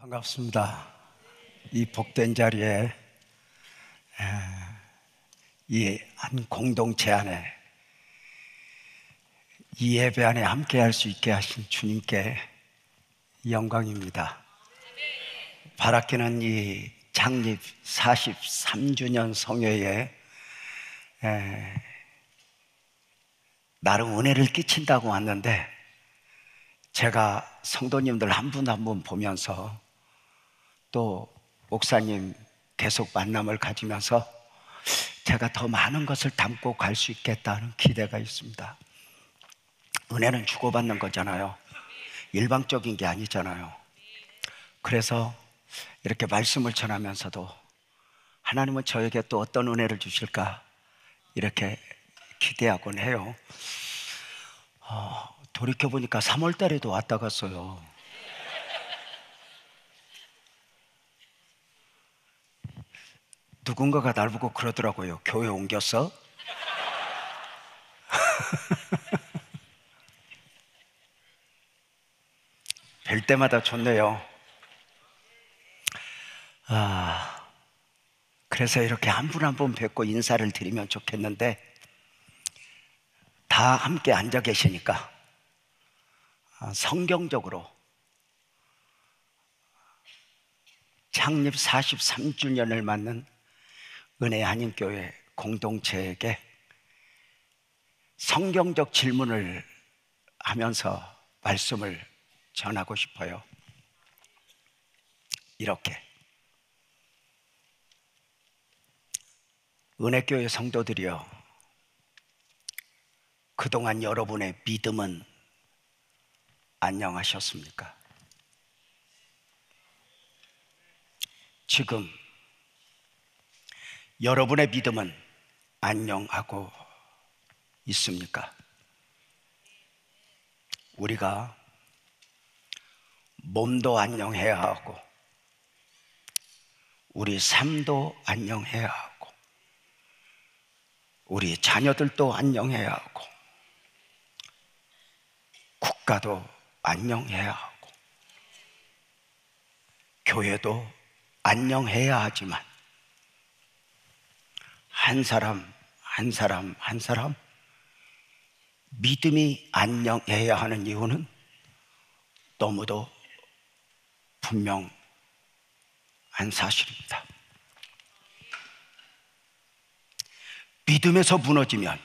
반갑습니다. 이 복된 자리에 이 한 공동체 안에 이 예배 안에 함께할 수 있게 하신 주님께 영광입니다. 바라기는 이 창립 43주년 성회에 나름 은혜를 끼친다고 왔는데, 제가 성도님들 한 분 한 분 보면서 또 목사님 계속 만남을 가지면서 제가 더 많은 것을 담고 갈 수 있겠다는 기대가 있습니다. 은혜는 주고받는 거잖아요. 일방적인 게 아니잖아요. 그래서 이렇게 말씀을 전하면서도 하나님은 저에게 또 어떤 은혜를 주실까 이렇게 기대하곤 해요. 돌이켜보니까 3월 달에도 왔다 갔어요. 누군가가 날 보고 그러더라고요. 교회 옮겼어? 뵐 때마다 좋네요. 그래서 이렇게 한 분 한 분 뵙고 인사를 드리면 좋겠는데, 다 함께 앉아 계시니까 성경적으로 창립 43주년을 맞는 은혜 한인교회 공동체에게 성경적 질문을 하면서 말씀을 전하고 싶어요. 이렇게, 은혜교회 성도들이여, 그동안 여러분의 믿음은 안녕하셨습니까? 지금 여러분의 믿음은 안녕하고 있습니까? 우리가 몸도 안녕해야 하고 우리 삶도 안녕해야 하고 우리 자녀들도 안녕해야 하고 국가도 안녕해야 하고 교회도 안녕해야 하지만, 한 사람 한 사람 한 사람 믿음이 안녕해야 하는 이유는 너무도 분명한 사실입니다. 믿음에서 무너지면,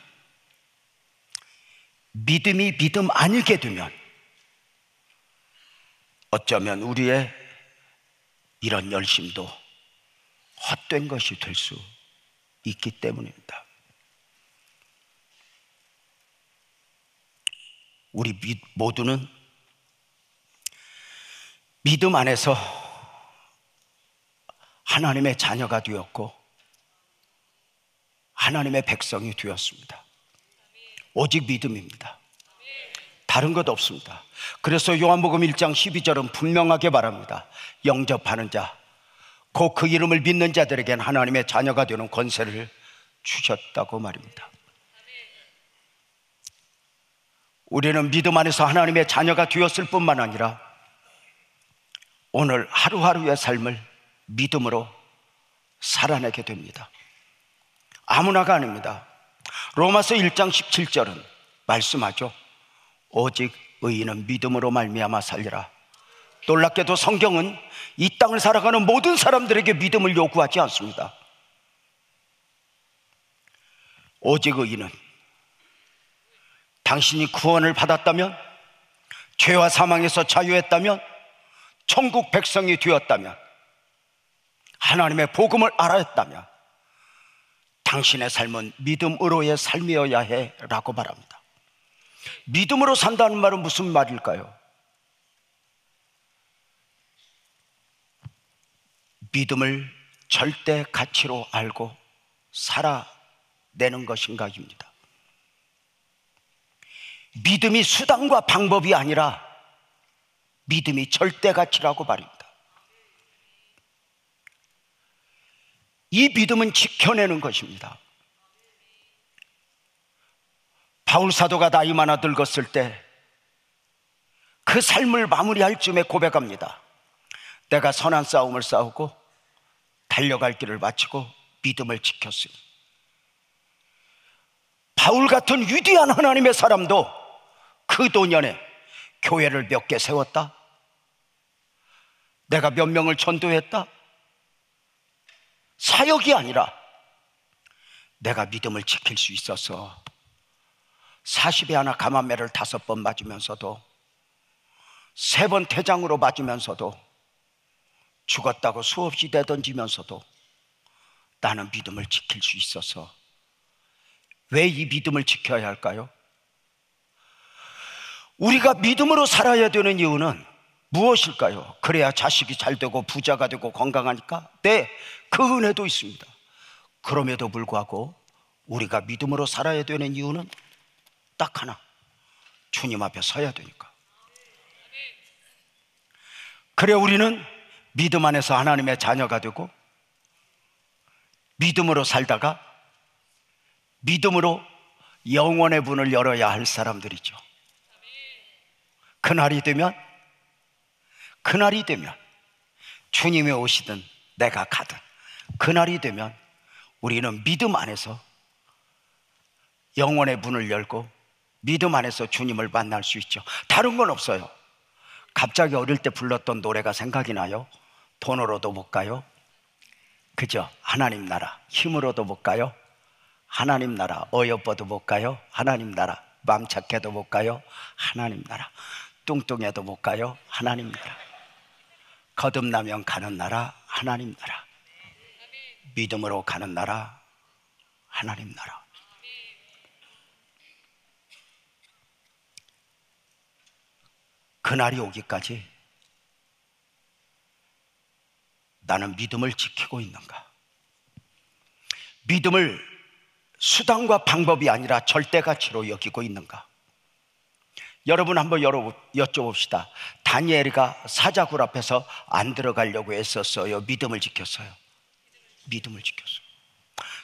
믿음이 믿음 아니게 되면 어쩌면 우리의 이런 열심도 헛된 것이 될 수 있기 때문입니다. 우리 모두는 믿음 안에서 하나님의 자녀가 되었고 하나님의 백성이 되었습니다. 오직 믿음입니다. 다른 것 없습니다. 그래서 요한복음 1장 12절은 분명하게 말합니다. 영접하는 자, 곧 그 이름을 믿는 자들에게는 하나님의 자녀가 되는 권세를 주셨다고 말입니다. 우리는 믿음 안에서 하나님의 자녀가 되었을 뿐만 아니라 오늘 하루하루의 삶을 믿음으로 살아내게 됩니다. 아무나가 아닙니다. 로마서 1장 17절은 말씀하죠. 오직 의인은 믿음으로 말미암아 살리라. 놀랍게도 성경은 이 땅을 살아가는 모든 사람들에게 믿음을 요구하지 않습니다. 오직 의인은, 당신이 구원을 받았다면, 죄와 사망에서 자유했다면, 천국 백성이 되었다면, 하나님의 복음을 알았다면 당신의 삶은 믿음으로의 삶이어야 해 라고 말합니다. 믿음으로 산다는 말은 무슨 말일까요? 믿음을 절대 가치로 알고 살아내는 것인가입니다. 믿음이 수단과 방법이 아니라 믿음이 절대 가치라고 말입니다. 이 믿음은 지켜내는 것입니다. 바울 사도가 나이 많아 늙었을 때 그 삶을 마무리할 쯤에 고백합니다. 내가 선한 싸움을 싸우고 달려갈 길을 마치고 믿음을 지켰으니, 바울 같은 위대한 하나님의 사람도 그 도년에 교회를 몇 개 세웠다? 내가 몇 명을 전도했다? 사역이 아니라 내가 믿음을 지킬 수 있어서 40에 하나 감암매를 5번 맞으면서도 3번 태장으로 맞으면서도 죽었다고 수없이 내던지면서도 나는 믿음을 지킬 수 있어서. 왜 이 믿음을 지켜야 할까요? 우리가 믿음으로 살아야 되는 이유는 무엇일까요? 그래야 자식이 잘 되고 부자가 되고 건강하니까? 네, 그 은혜도 있습니다. 그럼에도 불구하고 우리가 믿음으로 살아야 되는 이유는 딱 하나, 주님 앞에 서야 되니까. 그래 우리는 믿음 안에서 하나님의 자녀가 되고, 믿음으로 살다가 믿음으로 영원의 문을 열어야 할 사람들이죠. 그날이 되면 주님이 오시든 내가 가든, 그날이 되면 우리는 믿음 안에서 영원의 문을 열고 믿음 안에서 주님을 만날 수 있죠. 다른 건 없어요. 갑자기 어릴 때 불렀던 노래가 생각이 나요. 돈으로도 못 가요. 그죠? 하나님 나라. 힘으로도 못 가요. 하나님 나라. 어여뻐도 못 가요. 하나님 나라. 맘 착해도 못 가요. 하나님 나라. 뚱뚱해도 못 가요. 하나님 나라. 거듭나면 가는 나라. 하나님 나라. 믿음으로 가는 나라. 하나님 나라. 그날이 오기까지 나는 믿음을 지키고 있는가? 믿음을 수단과 방법이 아니라 절대가치로 여기고 있는가? 여러분 한번 여쭤봅시다. 다니엘이가 사자굴 앞에서 안 들어가려고 했었어요? 믿음을 지켰어요? 믿음을 지켰어요.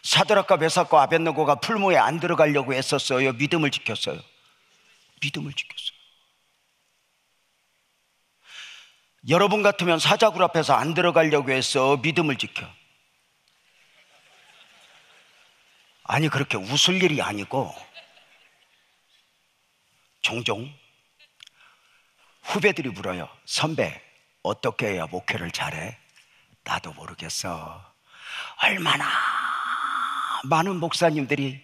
사드락과 메삭과 아벳느고가 풀무에 안 들어가려고 했었어요? 믿음을 지켰어요? 믿음을 지켰어요. 여러분 같으면 사자굴 앞에서 안 들어가려고 해서 믿음을 지켜? 아니, 그렇게 웃을 일이 아니고 종종 후배들이 물어요. 선배, 어떻게 해야 목회를 잘해? 나도 모르겠어. 얼마나 많은 목사님들이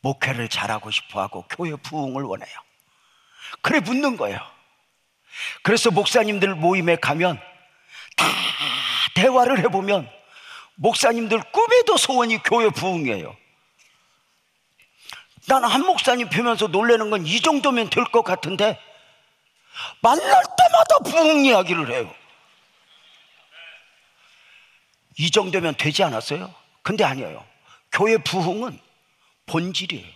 목회를 잘하고 싶어하고 교회 부흥을 원해요. 그래 묻는 거예요. 그래서 목사님들 모임에 가면 다 대화를 해보면 목사님들 꿈에도 소원이 교회 부흥이에요. 나는 한 목사님 뵈면서 놀라는 건 이 정도면 될 것 같은데 만날 때마다 부흥 이야기를 해요. 이 정도면 되지 않았어요? 근데 아니에요. 교회 부흥은 본질이에요.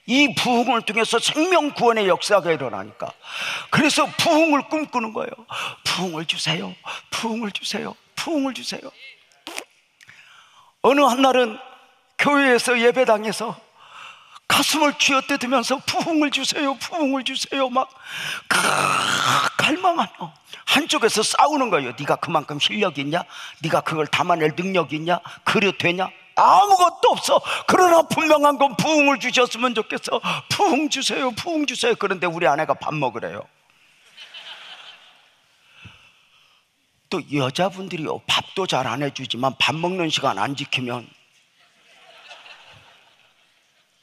이 부흥을 통해서 생명 구원의 역사가 일어나니까, 그래서 부흥을 꿈꾸는 거예요. 부흥을 주세요. 부흥을 주세요. 부흥을 주세요. 어느 한날은 교회에서 예배당에서 가슴을 쥐어뜯으면서 부흥을 주세요. 부흥을 주세요. 막 갈망하며 한쪽에서 싸우는 거예요. 네가 그만큼 실력이 있냐? 네가 그걸 담아낼 능력이 있냐? 그릇 되냐? 아무것도 없어. 그러나 분명한 건 부흥을 주셨으면 좋겠어. 부흥 주세요. 부흥 주세요. 그런데 우리 아내가 밥 먹으래요. 또 여자분들이요, 밥도 잘 안 해주지만 밥 먹는 시간 안 지키면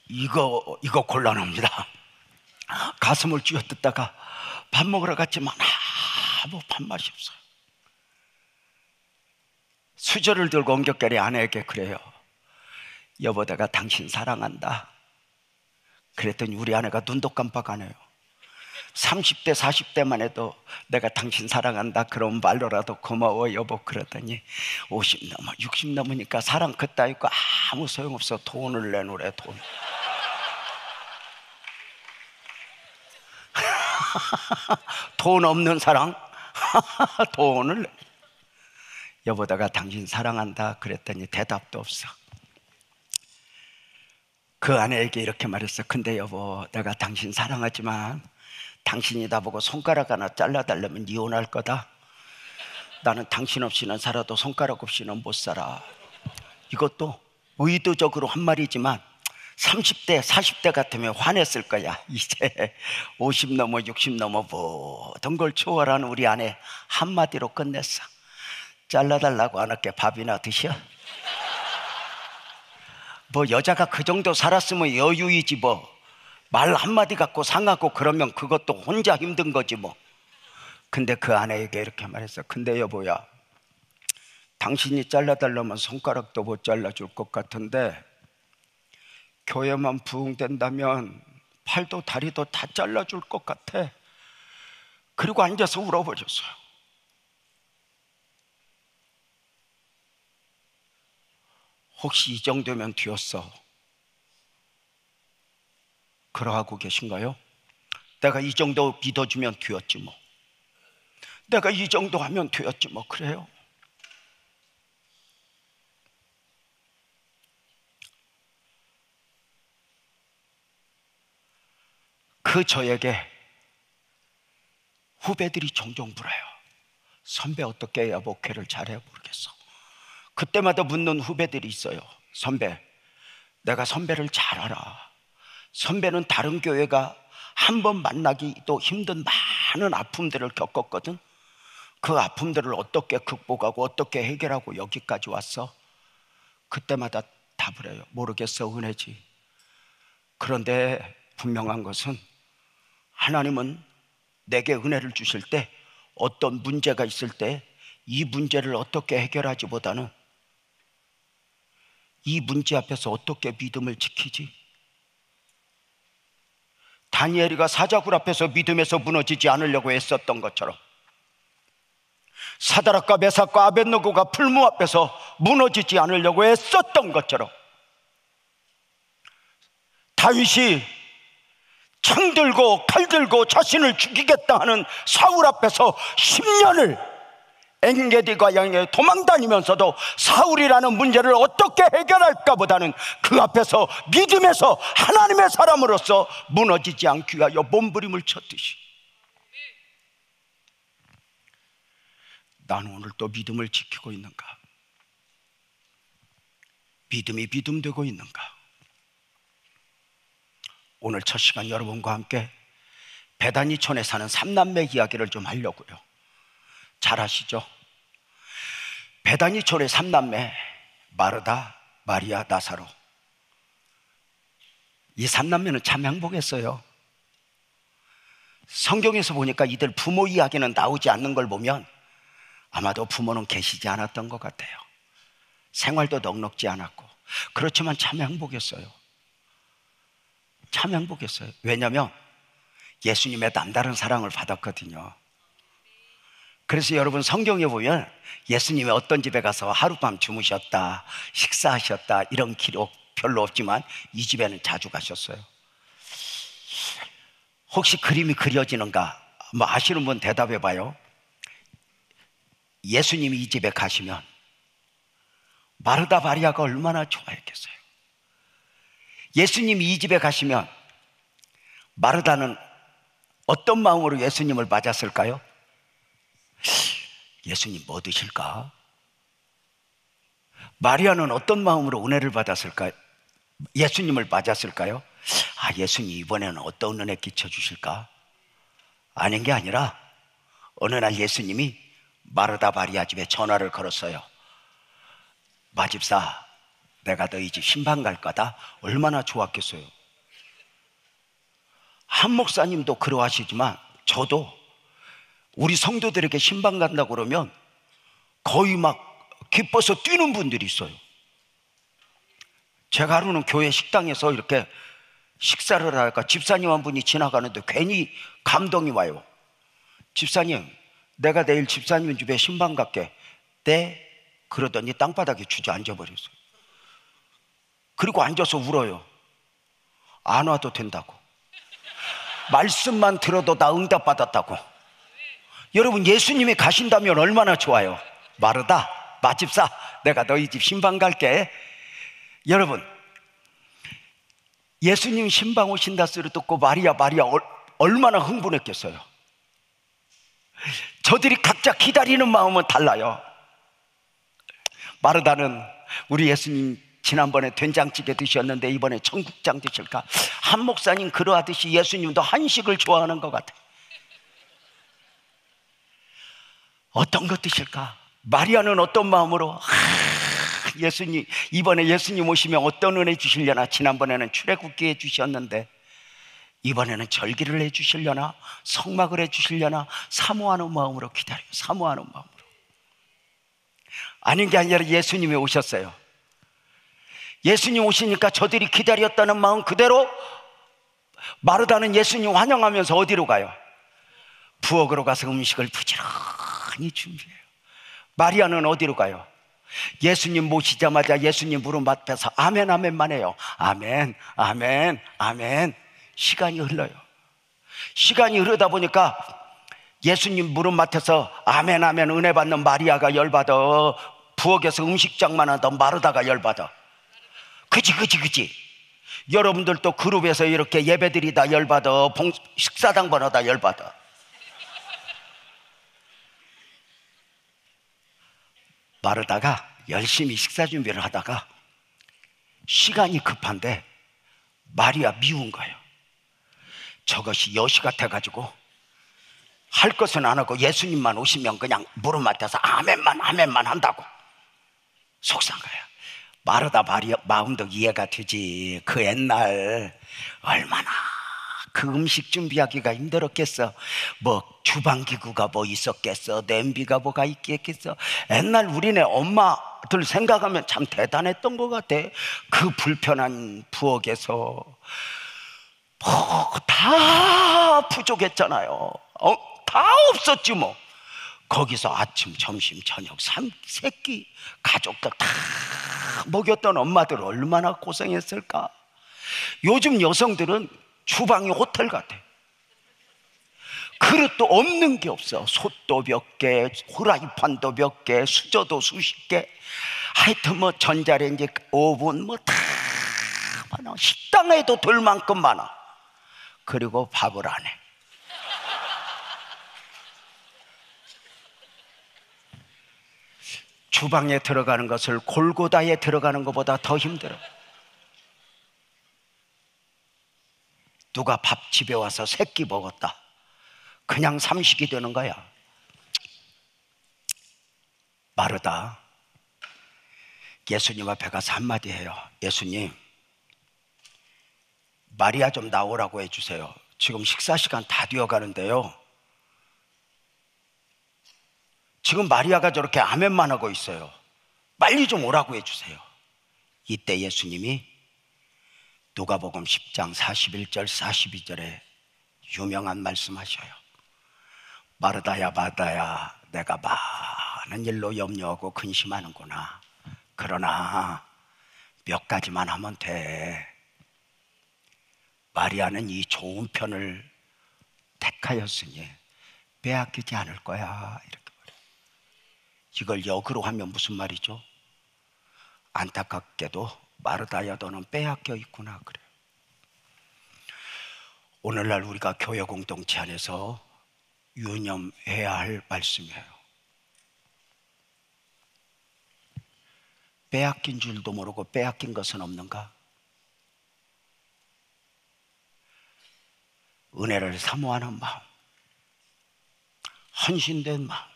이거 곤란합니다. 가슴을 쥐어뜯다가 밥 먹으러 갔지만 아무 밥맛이 없어요. 수저를 들고 엉겹결에 아내에게 그래요. 여보, 내가 당신 사랑한다. 그랬더니 우리 아내가 눈도 깜빡 안 해요. 30대 40대만 해도 내가 당신 사랑한다 그런 말로라도 고마워 여보 그러더니 50 넘어 60 넘으니까 사랑 그따위고 아무 소용없어. 돈을 내놓으래. 돈. 돈 없는 사랑. 돈을 여보 내가 당신 사랑한다 그랬더니 대답도 없어. 그 아내에게 이렇게 말했어. 근데 여보, 내가 당신 사랑하지만 당신이 나보고 손가락 하나 잘라달라면 이혼할 거다. 나는 당신 없이는 살아도 손가락 없이는 못 살아. 이것도 의도적으로 한 말이지만 30대 40대 같으면 화냈을 거야. 이제 50 넘어 60 넘어 모든 걸 초월하는 우리 아내 한마디로 끝냈어. 잘라달라고 안 할게. 밥이나 드셔. 뭐 여자가 그 정도 살았으면 여유이지 뭐. 말 한마디 갖고 상하고 그러면 그것도 혼자 힘든 거지 뭐. 근데 그 아내에게 이렇게 말했어. 근데 여보야, 당신이 잘라달라면 손가락도 못 잘라줄 것 같은데 교회만 부흥된다면 팔도 다리도 다 잘라줄 것 같아. 그리고 앉아서 울어버렸어요. 혹시 이 정도면 뒤였어? 그러하고 계신가요? 내가 이 정도 믿어주면 뒤였지 뭐. 내가 이 정도 하면 되었지 뭐. 그래요? 그 저에게 후배들이 종종 물어요. 선배 어떻게 해야 목회를 잘해 모르겠어. 그때마다 묻는 후배들이 있어요. 선배, 내가 선배를 잘 알아. 선배는 다른 교회가 한 번 만나기도 힘든 많은 아픔들을 겪었거든. 그 아픔들을 어떻게 극복하고 어떻게 해결하고 여기까지 왔어? 그때마다 답을 해요. 모르겠어, 은혜지. 그런데 분명한 것은 하나님은 내게 은혜를 주실 때 어떤 문제가 있을 때 이 문제를 어떻게 해결하지 보다는 이 문제 앞에서 어떻게 믿음을 지키지? 다니엘이가 사자굴 앞에서 믿음에서 무너지지 않으려고 애썼던 것처럼 사드락과 메삭과 아벳느고가 풀무 앞에서 무너지지 않으려고 애썼던 것처럼 다윗이 창 들고 칼 들고 자신을 죽이겠다 하는 사울 앞에서 10년을 엔게디가 향해 도망다니면서도 사울이라는 문제를 어떻게 해결할까 보다는 그 앞에서 믿음에서 하나님의 사람으로서 무너지지 않기 위하여 몸부림을 쳤듯이 나는 오늘 또 믿음을 지키고 있는가? 믿음이 믿음되고 있는가? 오늘 첫 시간 여러분과 함께 베다니촌에 사는 3남매 이야기를 좀 하려고요. 잘 아시죠? 베다니촌의 3남매 마르다, 마리아, 나사로. 이 3남매는 참 행복했어요. 성경에서 보니까 이들 부모 이야기는 나오지 않는 걸 보면 아마도 부모는 계시지 않았던 것 같아요. 생활도 넉넉지 않았고. 그렇지만 참 행복했어요. 참 행복했어요. 왜냐하면 예수님의 남다른 사랑을 받았거든요. 그래서 여러분 성경에 보면 예수님이 어떤 집에 가서 하룻밤 주무셨다, 식사하셨다 이런 기록 별로 없지만 이 집에는 자주 가셨어요. 혹시 그림이 그려지는가? 뭐 아시는 분 대답해 봐요. 예수님이 이 집에 가시면 마르다 마리아가 얼마나 좋아했겠어요. 예수님이 이 집에 가시면 마르다는 어떤 마음으로 예수님을 맞았을까요? 예수님 뭐 드실까? 마리아는 어떤 마음으로 은혜를 받았을까요? 예수님을 맞았을까요? 아, 예수님 이번에는 어떤 은혜 끼쳐주실까? 아닌 게 아니라 어느 날 예수님이 마르다 마리아 집에 전화를 걸었어요. 마집사, 내가 너희 집 신방 갈 거다. 얼마나 좋았겠어요. 한 목사님도 그러하시지만 저도 우리 성도들에게 신방 간다고 그러면 거의 막 기뻐서 뛰는 분들이 있어요. 제가 하루는 교회 식당에서 이렇게 식사를 하다가 집사님 한 분이 지나가는데 괜히 감동이 와요. 집사님, 내가 내일 집사님 집에 신방 갈게. 네? 그러더니 땅바닥에 주저앉아 버렸어요. 그리고 앉아서 울어요. 안 와도 된다고. 말씀만 들어도 나 응답 받았다고. 여러분, 예수님이 가신다면 얼마나 좋아요. 마르다, 마집사, 내가 너희 집 신방 갈게. 여러분, 예수님 신방 오신다 소리 듣고 마리아 얼마나 흥분했겠어요. 저들이 각자 기다리는 마음은 달라요. 마르다는 우리 예수님 지난번에 된장찌개 드셨는데 이번에 청국장 드실까? 한 목사님 그러하듯이 예수님도 한식을 좋아하는 것 같아요. 어떤 것 드실까? 마리아는 어떤 마음으로 예수님, 이번에 예수님 오시면 어떤 은혜 주시려나? 지난번에는 출애굽기 해주셨는데 이번에는 절기를 해주시려나? 성막을 해주시려나? 사모하는 마음으로 기다려요. 사모하는 마음으로. 아닌 게 아니라 예수님이 오셨어요. 예수님 오시니까 저들이 기다렸다는 마음 그대로 마르다는 예수님 환영하면서 어디로 가요? 부엌으로 가서 음식을 부지런히 준비해요. 마리아는 어디로 가요? 예수님 모시자마자 예수님 무릎 앞에서 아멘 아멘만 해요. 아멘 아멘 아멘. 시간이 흘러요. 시간이 흐르다 보니까 예수님 무릎 맡아서 아멘 아멘 은혜 받는 마리아가 열받아. 부엌에서 음식장만 하던 마르다가 열받아. 그지. 여러분들도 그룹에서 이렇게 예배드리다 열받아. 식사당 번호다 열받아. 마르다가 열심히 식사 준비를 하다가 시간이 급한데 마리아 미운 거예요. 저것이 여시 같아가지고 할 것은 안 하고 예수님만 오시면 그냥 무릎 맡아서 아멘만 한다고. 속상 거예요. 마르다 마음도 이해가 되지. 그 옛날 얼마나 그 음식 준비하기가 힘들었겠어. 뭐 주방기구가 뭐 있었겠어. 냄비가 뭐가 있겠어. 옛날 우리네 엄마들 생각하면 참 대단했던 것 같아. 그 불편한 부엌에서 뭐 다 부족했잖아요. 다 없었지 뭐. 거기서 아침, 점심, 저녁 3끼 가족들 다 먹였던 엄마들 얼마나 고생했을까. 요즘 여성들은 주방이 호텔 같아. 그릇도 없는 게 없어. 솥도 몇 개, 후라이팬도 몇 개, 수저도 수십 개. 하여튼 뭐 전자레인지, 오븐 뭐 다 많아. 식당에도 들 만큼 많아. 그리고 밥을 안 해. 주방에 들어가는 것을 골고다에 들어가는 것보다 더 힘들어. 누가 밥 집에 와서 3끼 먹었다. 그냥 삼식이 되는 거야. 마르다 예수님 앞에 가서 한마디 해요. 예수님, 마리아 좀 나오라고 해주세요. 지금 식사 시간 다 되어가는데요, 지금 마리아가 저렇게 아멘만 하고 있어요. 빨리 좀 오라고 해주세요. 이때 예수님이 누가복음 10장 41절 42절에 유명한 말씀하셔요. 마르다야 마르다야, 내가 많은 일로 염려하고 근심하는구나. 그러나 몇 가지만 하면 돼. 마리아는 이 좋은 편을 택하였으니 빼앗기지 않을 거야. 이렇게 말해요. 이걸 역으로 하면 무슨 말이죠? 안타깝게도 마르다야 너는 빼앗겨 있구나 그래요. 오늘날 우리가 교회 공동체 안에서 유념해야 할 말씀이에요. 빼앗긴 줄도 모르고 빼앗긴 것은 없는가? 은혜를 사모하는 마음, 헌신된 마음,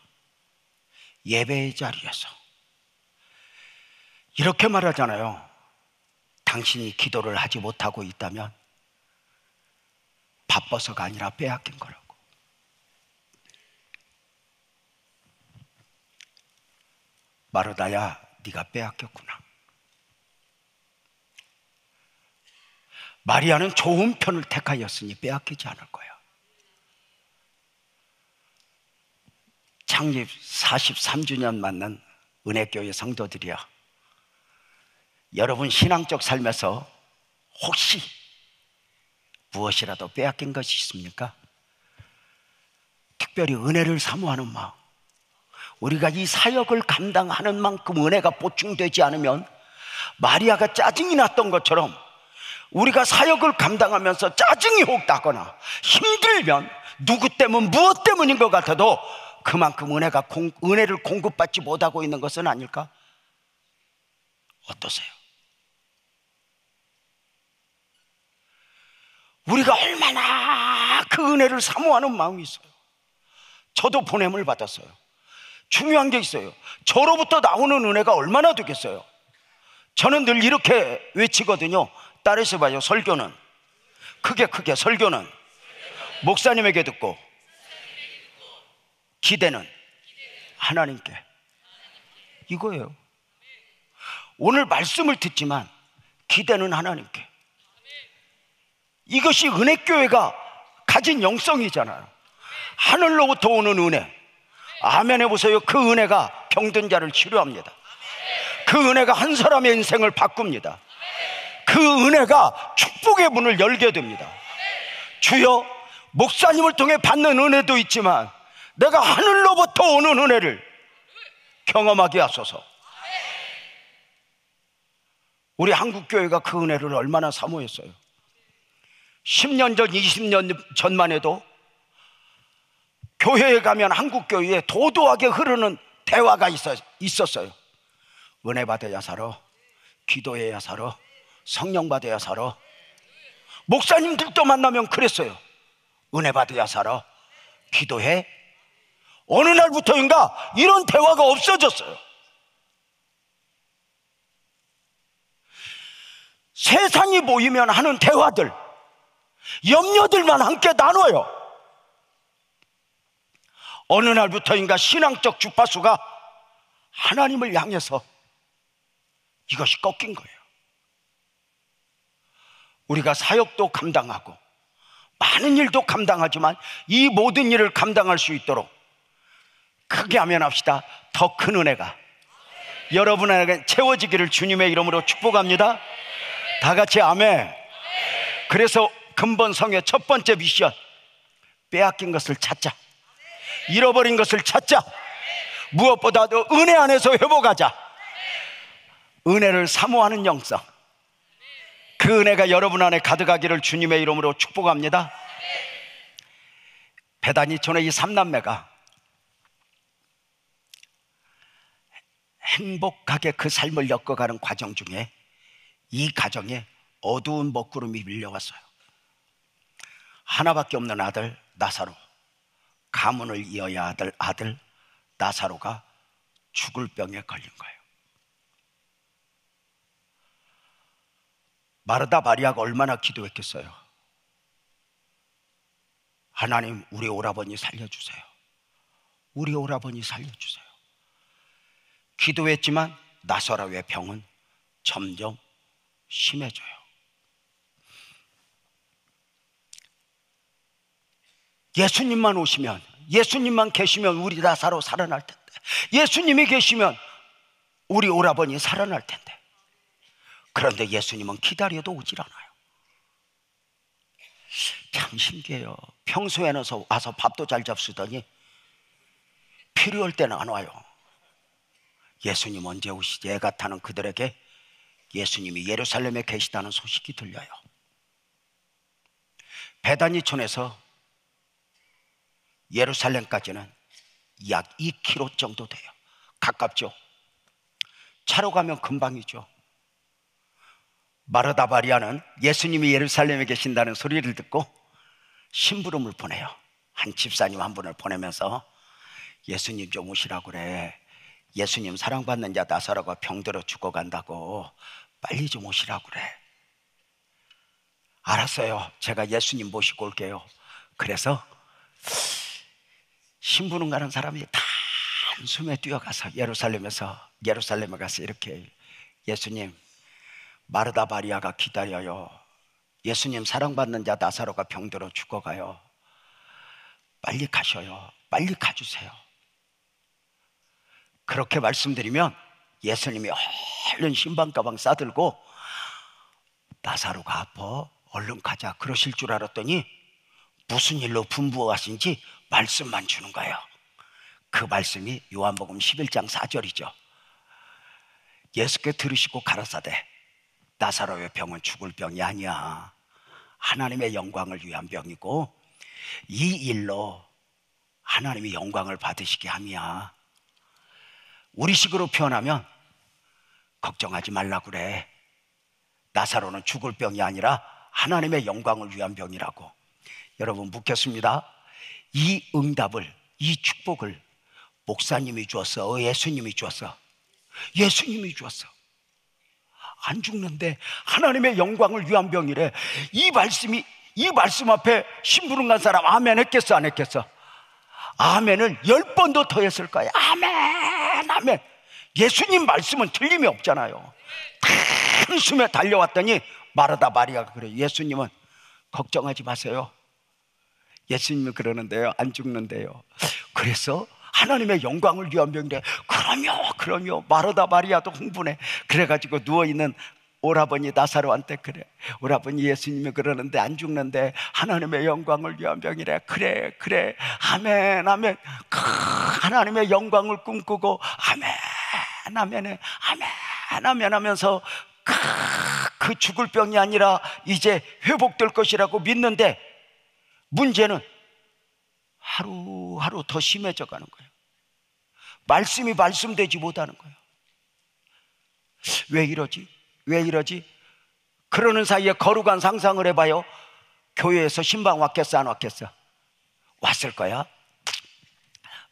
예배의 자리에서 이렇게 말하잖아요. 당신이 기도를 하지 못하고 있다면 바빠서가 아니라 빼앗긴 거라고. 마르다야, 네가 빼앗겼구나. 마리아는 좋은 편을 택하였으니 빼앗기지 않을 거야. 창립 43주년 맞는 은혜교회 성도들이야. 여러분 신앙적 삶에서 혹시 무엇이라도 빼앗긴 것이 있습니까? 특별히 은혜를 사모하는 마음, 우리가 이 사역을 감당하는 만큼 은혜가 보충되지 않으면 마리아가 짜증이 났던 것처럼 우리가 사역을 감당하면서 짜증이 혹 나거나 힘들면 누구 때문 무엇 때문인 것 같아도 그만큼 은혜를 공급받지 못하고 있는 것은 아닐까? 어떠세요? 우리가 얼마나 그 은혜를 사모하는 마음이 있어요. 저도 보냄을 받았어요. 중요한 게 있어요. 저로부터 나오는 은혜가 얼마나 되겠어요? 저는 늘 이렇게 외치거든요. 따라서 봐요. 설교는 크게 설교는 목사님에게 듣고 기대는 하나님께. 이거예요. 오늘 말씀을 듣지만 기대는 하나님께. 이것이 은혜교회가 가진 영성이잖아요. 하늘로부터 오는 은혜. 아멘 해보세요. 그 은혜가 병든 자를 치료합니다. 그 은혜가 한 사람의 인생을 바꿉니다. 그 은혜가 축복의 문을 열게 됩니다. 주여, 목사님을 통해 받는 은혜도 있지만 내가 하늘로부터 오는 은혜를 경험하게 하소서. 우리 한국교회가 그 은혜를 얼마나 사모했어요. 10년 전, 20년 전만 해도 교회에 가면 한국교회에 도도하게 흐르는 대화가 있었어요. 은혜 받아야 살아, 기도해야 살아, 성령 받아야 살아. 목사님들도 만나면 그랬어요. 은혜 받아야 살아, 기도해. 어느 날부터인가 이런 대화가 없어졌어요. 세상이 모이면 하는 대화들, 염려들만 함께 나눠요. 어느 날부터인가 신앙적 주파수가 하나님을 향해서 이것이 꺾인 거예요. 우리가 사역도 감당하고 많은 일도 감당하지만 이 모든 일을 감당할 수 있도록 크게 아멘합시다. 더 큰 은혜가 여러분에게 채워지기를 주님의 이름으로 축복합니다. 다 같이 아멘. 그래서 근본성의 첫 번째 미션, 빼앗긴 것을 찾자, 잃어버린 것을 찾자, 무엇보다도 은혜 안에서 회복하자. 은혜를 사모하는 영성, 그 은혜가 여러분 안에 가득하기를 주님의 이름으로 축복합니다. 베다니촌의 이 삼남매가 행복하게 그 삶을 엮어가는 과정 중에 이 가정에 어두운 먹구름이 밀려왔어요. 하나밖에 없는 아들 나사로, 가문을 이어야 할 아들 나사로가 죽을 병에 걸린 거예요. 마르다 마리아가 얼마나 기도했겠어요. 하나님, 우리 오라버니 살려주세요. 우리 오라버니 살려주세요. 기도했지만 나사로의 병은 점점 심해져요. 예수님만 오시면, 예수님만 계시면 우리 나사로 살아날 텐데, 예수님이 계시면 우리 오라버니 살아날 텐데, 그런데 예수님은 기다려도 오질 않아요. 참 신기해요. 평소에는 와서 밥도 잘 잡수더니 필요할 때는 안 와요. 예수님 언제 오시지? 애가 타는 그들에게 예수님이 예루살렘에 계시다는 소식이 들려요. 베다니촌에서 예루살렘까지는 약 2km 정도 돼요. 가깝죠. 차로 가면 금방이죠. 마르다 마리아는 예수님이 예루살렘에 계신다는 소리를 듣고 심부름을 보내요. 한 집사님 한 분을 보내면서 예수님 좀 오시라고 그래. 예수님 사랑받는 자 나사로가 병들어 죽어간다고 빨리 좀 오시라고 그래. 알았어요. 제가 예수님 모시고 올게요. 그래서 심부름 가는 사람이 단숨에 뛰어가서 예루살렘에 가서 이렇게, 예수님, 마르다 마리아가 기다려요. 예수님 사랑받는 자 나사로가 병들어 죽어가요. 빨리 가셔요. 빨리 가주세요. 그렇게 말씀드리면 예수님이 얼른 신방 가방 싸들고 나사로가 아파, 얼른 가자 그러실 줄 알았더니 무슨 일로 분부하신지 말씀만 주는 거예요. 그 말씀이 요한복음 11장 4절이죠. 예수께 들으시고 가라사대 나사로의 병은 죽을 병이 아니야. 하나님의 영광을 위한 병이고 이 일로 하나님이 영광을 받으시게 함이야. 우리식으로 표현하면 걱정하지 말라 그래. 나사로는 죽을 병이 아니라 하나님의 영광을 위한 병이라고. 여러분, 묻겠습니다. 이 응답을, 이 축복을 목사님이 주었어? 예수님이 주었어? 예수님이 주었어. 안 죽는데 하나님의 영광을 위한 병이래. 이 말씀 앞에 심부름 사람 아멘 했겠어, 안 했겠어? 아멘을 10번도 더 했을 거야. 아멘, 아멘. 예수님 말씀은 틀림이 없잖아요. 단숨에 달려왔더니 마르다 마리아가 그래요. 예수님은 걱정하지 마세요. 예수님은 그러는데요, 안 죽는데요. 그래서 하나님의 영광을 위한 병이래. 그럼요. 마르다 마리아도 흥분해. 그래가지고 누워있는 오라버니 나사로한테 그래. 오라버니, 예수님이 그러는데 안 죽는데 하나님의 영광을 위한 병이래. 그래. 아멘, 아멘. 하나님의 영광을 꿈꾸고 아멘 하면서 그 죽을 병이 아니라 이제 회복될 것이라고 믿는데, 문제는 하루하루 더 심해져 가는 거예요. 말씀이 말씀되지 못하는 거예요. 왜 이러지? 그러는 사이에 거룩한 상상을 해봐요. 교회에서 신방 왔겠어, 안 왔겠어? 왔을 거야.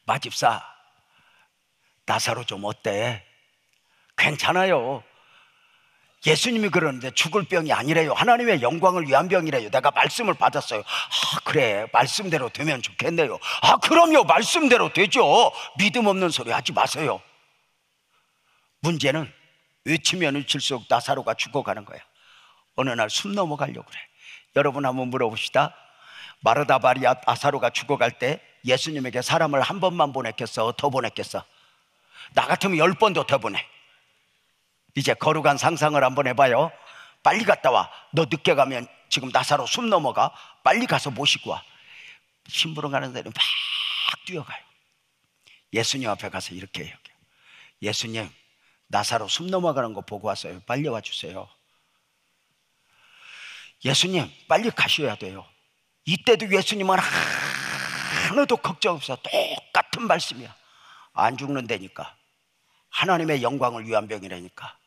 마집사, 나사로 좀 어때? 괜찮아요. 예수님이 그러는데 죽을 병이 아니래요. 하나님의 영광을 위한 병이래요. 내가 말씀을 받았어요. 그래, 말씀대로 되면 좋겠네요. 그럼요, 말씀대로 되죠. 믿음 없는 소리 하지 마세요. 문제는 외치면 외칠수록 나사로가 죽어가는 거야. 어느 날 숨 넘어가려고 그래. 여러분, 한번 물어봅시다. 마르다 마리아 나사로가 죽어갈 때 예수님에게 사람을 한 번만 보냈겠어? 더 보냈겠어? 나 같으면 10번도 더 보내. 이제 거룩한 상상을 한번 해봐요. 빨리 갔다 와. 너 늦게 가면 지금 나사로 숨 넘어가. 빨리 가서 모시고 와. 심부름 가는 데는 막 뛰어가요. 예수님 앞에 가서 이렇게 해요. 예수님, 나사로 숨 넘어가는 거 보고 왔어요. 빨리 와주세요. 예수님, 빨리 가셔야 돼요. 이때도 예수님은 하나도 걱정 없어. 똑같은 말씀이야. 안 죽는다니까. 하나님의 영광을 위한 병이라니까.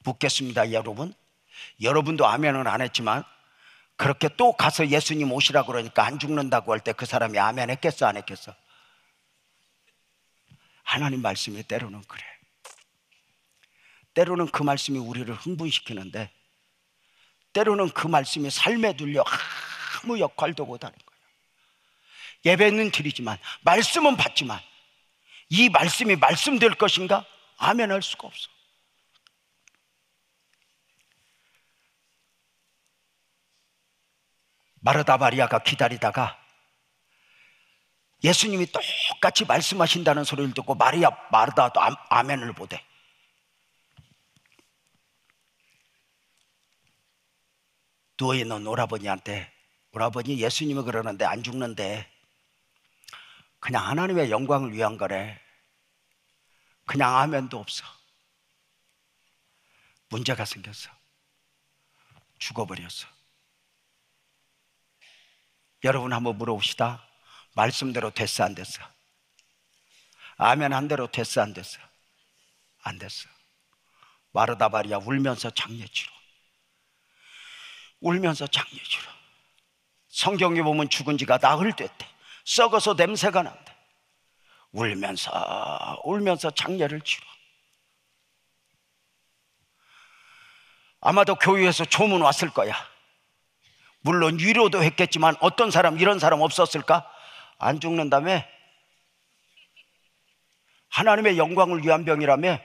묻겠습니다, 여러분. 여러분도 아멘은 안 했지만 그렇게 또 가서 예수님 오시라고 그러니까 안 죽는다고 할 때 그 사람이 아멘 했겠어, 안 했겠어? 하나님 말씀이 때로는 그래. 때로는 그 말씀이 우리를 흥분시키는데, 때로는 그 말씀이 삶에 들려 아무 역할도 못하는 거예요. 예배는 드리지만, 말씀은 받지만, 이 말씀이 말씀될 것인가? 아멘 할 수가 없어. 마르다 마리아가 기다리다가 예수님이 똑같이 말씀하신다는 소리를 듣고 마르다도 아멘을 보대. 누워있는 오라버니한테, 오라버니, 예수님이 그러는데 안 죽는데 그냥 하나님의 영광을 위한 거래. 그냥 아멘도 없어. 문제가 생겼어. 죽어버렸어. 여러분, 한번 물어봅시다. 말씀대로 됐어, 안 됐어? 아멘 한 대로 됐어, 안 됐어? 안 됐어. 마르다 마리아 울면서 장례 치러. 울면서 장례 치러. 성경에 보면 죽은 지가 나흘 됐대. 썩어서 냄새가 난대. 울면서 장례를 치러. 아마도 교회에서 조문 왔을 거야. 물론 위로도 했겠지만 어떤 사람, 이런 사람 없었을까? 안 죽는다며? 하나님의 영광을 위한 병이라며?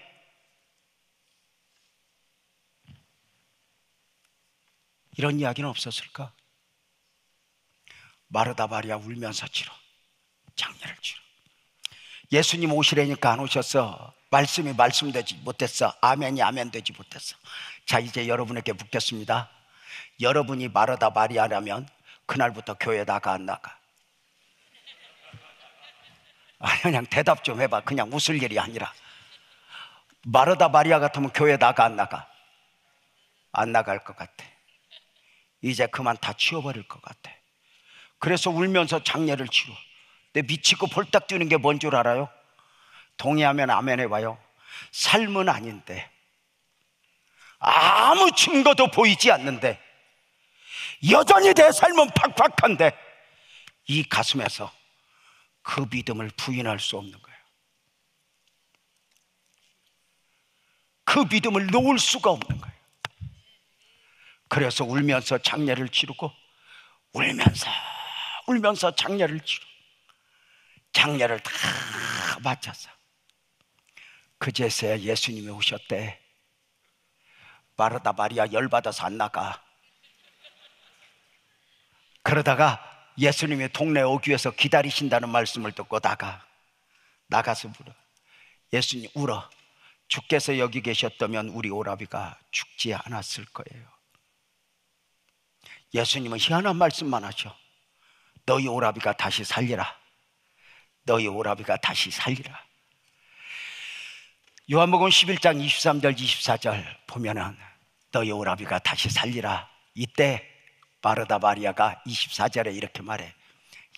이런 이야기는 없었을까? 마르다 마리아 울면서 치러. 장례를 치러. 예수님 오시라니까 안 오셨어. 말씀이 말씀되지 못했어. 아멘이 아멘되지 못했어. 자, 이제 여러분에게 묻겠습니다. 여러분이 마르다 마리아라면 그날부터 교회 나가, 안 나가? 그냥 대답 좀 해봐. 그냥 웃을 일이 아니라. 마르다 마리아 같으면 교회 나가, 안 나가? 안 나갈 것 같아. 이제 그만 다 치워버릴 것 같아. 그래서 울면서 장례를 치러. 근데 미치고 볼딱 뛰는 게 뭔 줄 알아요? 동의하면 아멘 해봐요. 삶은 아닌데, 아무 증거도 보이지 않는데, 여전히 내 삶은 팍팍한데, 이 가슴에서 그 믿음을 부인할 수 없는 거예요. 그 믿음을 놓을 수가 없는 거예요. 그래서 울면서 장례를 치르고, 울면서 장례를 치르고, 장례를 다 마쳐서 그제서야 예수님이 오셨대. 마르다 마리아 열받아서 안 나가. 그러다가 예수님이 동네 오기 위해서 기다리신다는 말씀을 듣고 나가서 물어. 예수님 울어. 주께서 여기 계셨다면 우리 오라비가 죽지 않았을 거예요. 예수님은 희한한 말씀만 하셔. 너희 오라비가 다시 살리라. 너희 오라비가 다시 살리라. 요한복음 11장 23절 24절 보면은 너희 오라비가 다시 살리라. 이때 마르다 마리아가 24절에 이렇게 말해.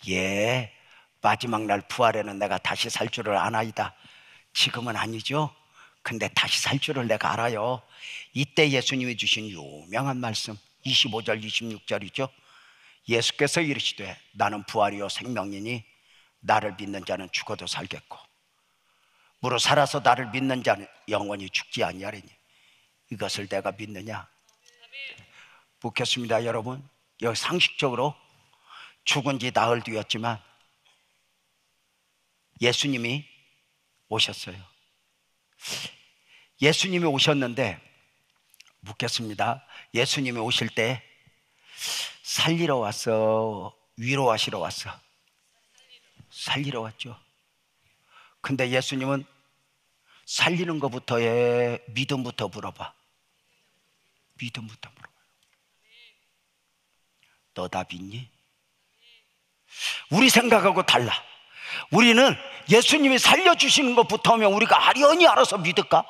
예, 마지막 날 부활에는 내가 다시 살 줄을 아나이다. 지금은 아니죠. 근데 다시 살 줄을 내가 알아요. 이때 예수님이 주신 유명한 말씀 25절 26절이죠. 예수께서 이르시되 나는 부활이요 생명이니 나를 믿는 자는 죽어도 살겠고 무릇 살아서 나를 믿는 자는 영원히 죽지 아니하리니 이것을 내가 믿느냐? 묻겠습니다. 여러분, 여기 상식적으로 죽은 지 나흘 뒤였지만 예수님이 오셨어요. 예수님이 오셨는데 묻겠습니다. 예수님이 오실 때 살리러 왔어? 위로하시러 왔어? 살리러 왔죠. 근데 예수님은 살리는 것부터의 믿음부터 물어봐. 믿음부터 물어봐요. 너 다 믿니? 우리 생각하고 달라. 우리는 예수님이 살려주시는 것부터 하면 우리가 아련히 알아서 믿을까?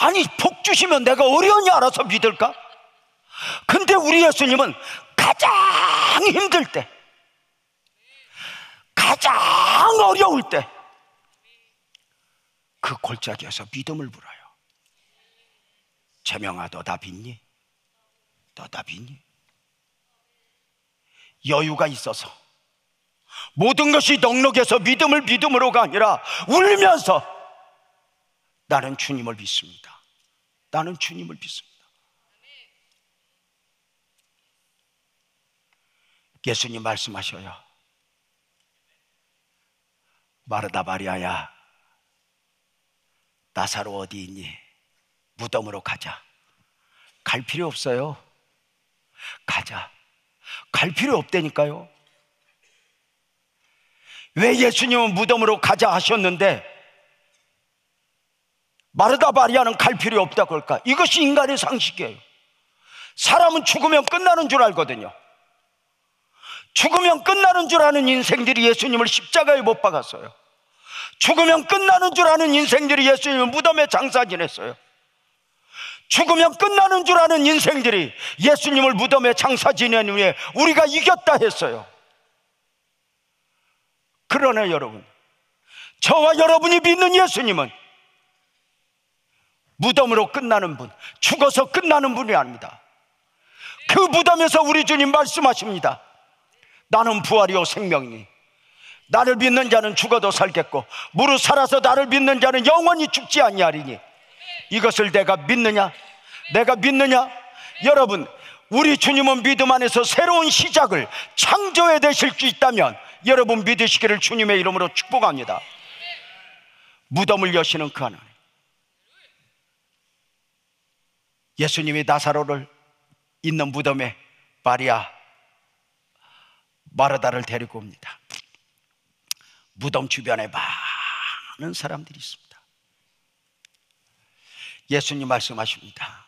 아니, 복 주시면 내가 어련히 알아서 믿을까? 근데 우리 예수님은 가장 힘들 때, 가장 어려울 때 그 골짜기에서 믿음을 불어요. 재명아, 너 다 믿니? 너 다 믿니? 여유가 있어서 모든 것이 넉넉해서 믿음으로가 아니라 울면서 나는 주님을 믿습니다. 나는 주님을 믿습니다. 예수님 말씀하셔요. 마르다 마리아야, 나사로 어디 있니? 무덤으로 가자. 갈 필요 없어요. 가자. 갈 필요 없다니까요. 왜 예수님은 무덤으로 가자 하셨는데 마르다 마리아는 갈 필요 없다고 할까? 이것이 인간의 상식이에요. 사람은 죽으면 끝나는 줄 알거든요. 죽으면 끝나는 줄 아는 인생들이 예수님을 십자가에 못 박았어요. 죽으면 끝나는 줄 아는 인생들이 예수님을 무덤에 장사 지냈어요. 죽으면 끝나는 줄 아는 인생들이 예수님을 무덤에 장사 지낸 후에 우리가 이겼다 했어요. 그러나 여러분, 저와 여러분이 믿는 예수님은 무덤으로 끝나는 분, 죽어서 끝나는 분이 아닙니다. 그 무덤에서 우리 주님 말씀하십니다. 나는 부활이요 생명이니 나를 믿는 자는 죽어도 살겠고 무릇 살아서 나를 믿는 자는 영원히 죽지 아니하리니 이것을 내가 믿느냐? 내가 믿느냐? 여러분, 우리 주님은 믿음 안에서 새로운 시작을 창조해 되실 수 있다면 여러분 믿으시기를 주님의 이름으로 축복합니다. 무덤을 여시는 그 하나님, 예수님이 나사로를 있는 무덤에 마르다를 데리고 옵니다. 무덤 주변에 많은 사람들이 있습니다. 예수님 말씀하십니다.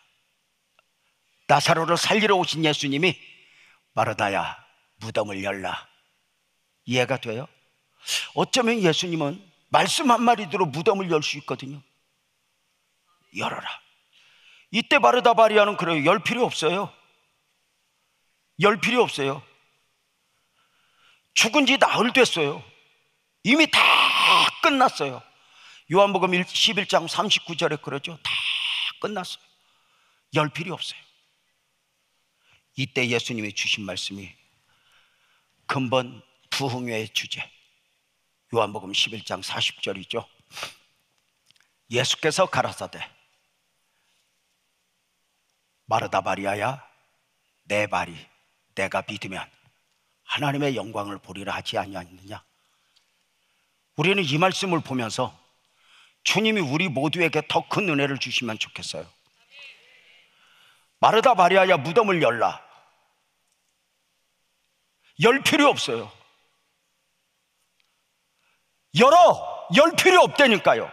나사로를 살리러 오신 예수님이 마르다야, 무덤을 열라. 이해가 돼요? 어쩌면 예수님은 말씀 한마디로 무덤을 열 수 있거든요. 열어라. 이때 마르다 마리아는 그래요. 열 필요 없어요. 열 필요 없어요. 죽은 지 나흘 됐어요. 이미 다 끝났어요. 요한복음 11장 39절에 그러죠. 다 끝났어요. 열 필요 없어요. 이때 예수님이 주신 말씀이 근본 부흥회의 주제, 요한복음 11장 40절이죠. 예수께서 가라사대 마르다 마리아야, 내 발이 내가 믿으면 하나님의 영광을 보리라 하지 아니하느냐. 우리는 이 말씀을 보면서 주님이 우리 모두에게 더 큰 은혜를 주시면 좋겠어요. 마르다 마리아야, 무덤을 열라. 열 필요 없어요. 열 필요 없다니까요.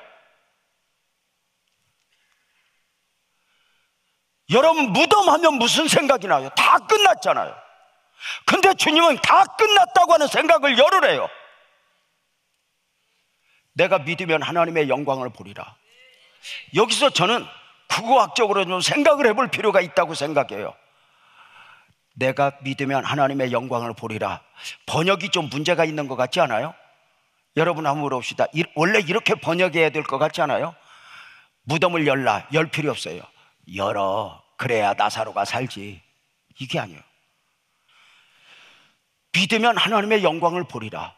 여러분, 무덤 하면 무슨 생각이 나요? 다 끝났잖아요. 근데 주님은 다 끝났다고 하는 생각을 열으래요. 내가 믿으면 하나님의 영광을 보리라. 여기서 저는 국어학적으로 좀 생각을 해볼 필요가 있다고 생각해요. 내가 믿으면 하나님의 영광을 보리라. 번역이 좀 문제가 있는 것 같지 않아요? 여러분 한번 물어봅시다. 원래 이렇게 번역해야 될 것 같지 않아요? 무덤을 열라. 열 필요 없어요. 열어. 그래야 나사로가 살지. 이게 아니에요. 믿으면 하나님의 영광을 보리라.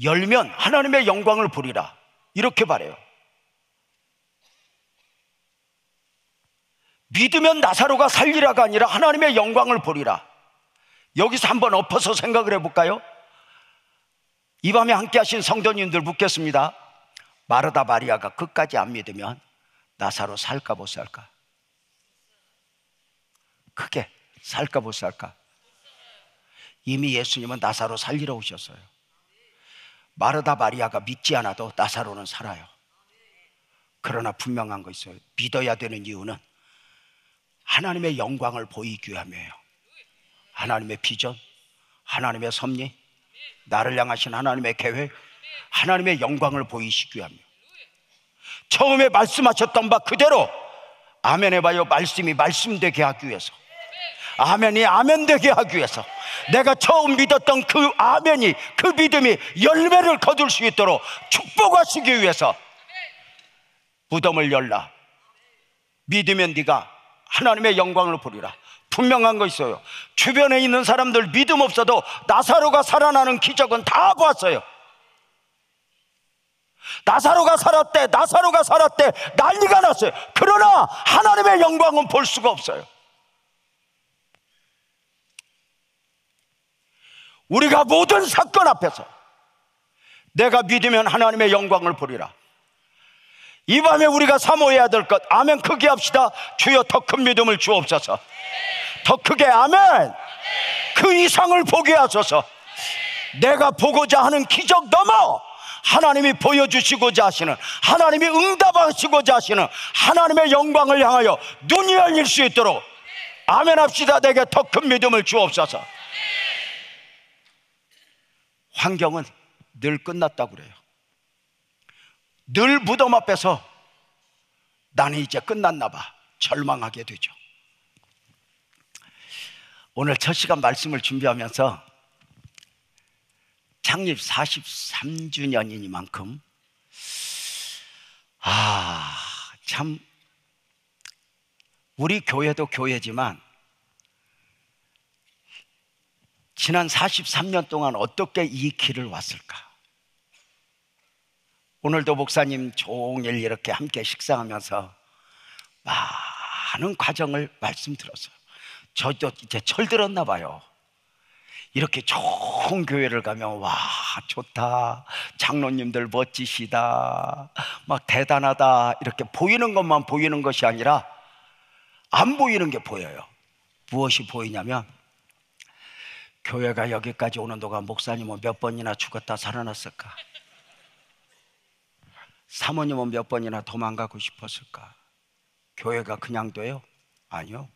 열면 하나님의 영광을 보리라. 이렇게 말해요. 믿으면 나사로가 살리라가 아니라 하나님의 영광을 보리라. 여기서 한번 엎어서 생각을 해볼까요? 이 밤에 함께 하신 성도님들 묻겠습니다. 마르다 마리아가 끝까지 안 믿으면 나사로 살까 못 살까? 크게 살까 못 살까? 이미 예수님은 나사로 살리러 오셨어요. 마르다 마리아가 믿지 않아도 나사로는 살아요. 그러나 분명한 거 있어요. 믿어야 되는 이유는 하나님의 영광을 보이기 위함이에요. 하나님의 비전, 하나님의 섭리, 나를 향하신 하나님의 계획, 하나님의 영광을 보이시기 위함이에요. 처음에 말씀하셨던 바 그대로 아멘 해봐요. 말씀이 말씀되게 하기 위해서, 아멘이 아멘되게 하기 위해서, 내가 처음 믿었던 그 아멘이, 그 믿음이 열매를 거둘 수 있도록 축복하시기 위해서 무덤을 열라. 믿으면 네가 하나님의 영광을 보리라. 분명한 거 있어요. 주변에 있는 사람들 믿음 없어도 나사로가 살아나는 기적은 다 봤어요. 나사로가 살았대, 나사로가 살았대, 난리가 났어요. 그러나 하나님의 영광은 볼 수가 없어요. 우리가 모든 사건 앞에서 내가 믿으면 하나님의 영광을 보리라. 이 밤에 우리가 사모해야 될 것, 아멘 크게 합시다. 주여 더 큰 믿음을 주옵소서. 더 크게 아멘. 그 이상을 보게 하소서. 내가 보고자 하는 기적 넘어 하나님이 보여주시고자 하시는, 하나님이 응답하시고자 하시는 하나님의 영광을 향하여 눈이 열릴 수 있도록 아멘 합시다. 내게 더 큰 믿음을 주옵소서. 환경은 늘 끝났다고 그래요. 늘 무덤 앞에서 나는 이제 끝났나 봐 절망하게 되죠. 오늘 첫 시간 말씀을 준비하면서 창립 43주년이니만큼 참 우리 교회도 교회지만 지난 43년 동안 어떻게 이 길을 왔을까? 오늘도 목사님 종일 이렇게 함께 식사하면서 많은 과정을 말씀 들었어요. 저도 이제 철 들었나 봐요. 이렇게 좋은 교회를 가면 와 좋다, 장로님들 멋지시다, 막 대단하다, 이렇게 보이는 것만 보이는 것이 아니라 안 보이는 게 보여요. 무엇이 보이냐면 교회가 여기까지 오는 동안 목사님은 몇 번이나 죽었다 살아났을까? 사모님은 몇 번이나 도망가고 싶었을까? 교회가 그냥 돼요? 아니요.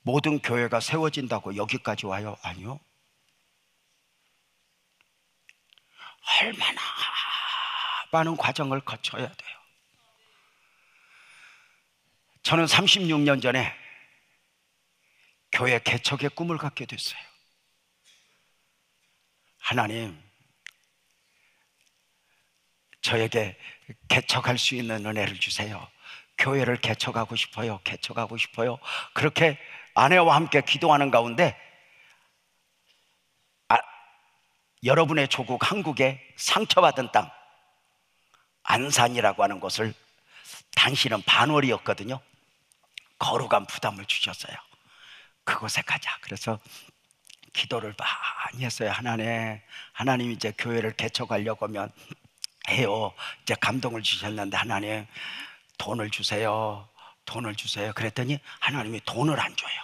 모든 교회가 세워진다고 여기까지 와요? 아니요. 얼마나 많은 과정을 거쳐야 돼요. 저는 36년 전에 교회 개척의 꿈을 갖게 됐어요. 하나님, 저에게 개척할 수 있는 은혜를 주세요. 교회를 개척하고 싶어요. 개척하고 싶어요. 그렇게 아내와 함께 기도하는 가운데 여러분의 조국 한국의 상처받은 땅 안산이라고 하는 곳을, 당신은 반월이었거든요. 거룩한 부담을 주셨어요. 그곳에 가자. 그래서 기도를 많이 했어요. 하나님 이제 교회를 개척하려고 하면 해요. 이제 감동을 주셨는데 하나님 돈을 주세요. 돈을 주세요. 그랬더니 하나님이 돈을 안 줘요.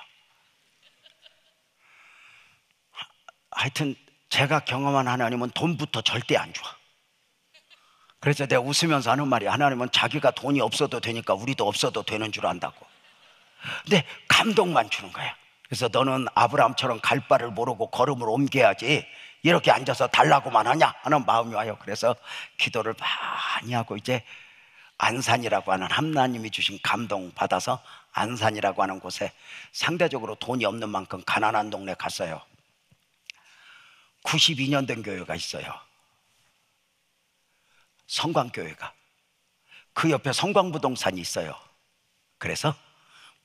하여튼 제가 경험한 하나님은 돈부터 절대 안 줘. 그래서 내가 웃으면서 하는 말이, 하나님은 자기가 돈이 없어도 되니까 우리도 없어도 되는 줄 안다고. 근데 감동만 주는 거야. 그래서 너는 아브라함처럼 갈 바를 모르고 걸음을 옮겨야지 이렇게 앉아서 달라고만 하냐 하는 마음이 와요. 그래서 기도를 많이 하고 이제 안산이라고 하는 하나님이 주신 감동 받아서 안산이라고 하는 곳에 상대적으로 돈이 없는 만큼 가난한 동네 갔어요. 92년 된 교회가 있어요. 성광교회가. 그 옆에 성광부동산이 있어요. 그래서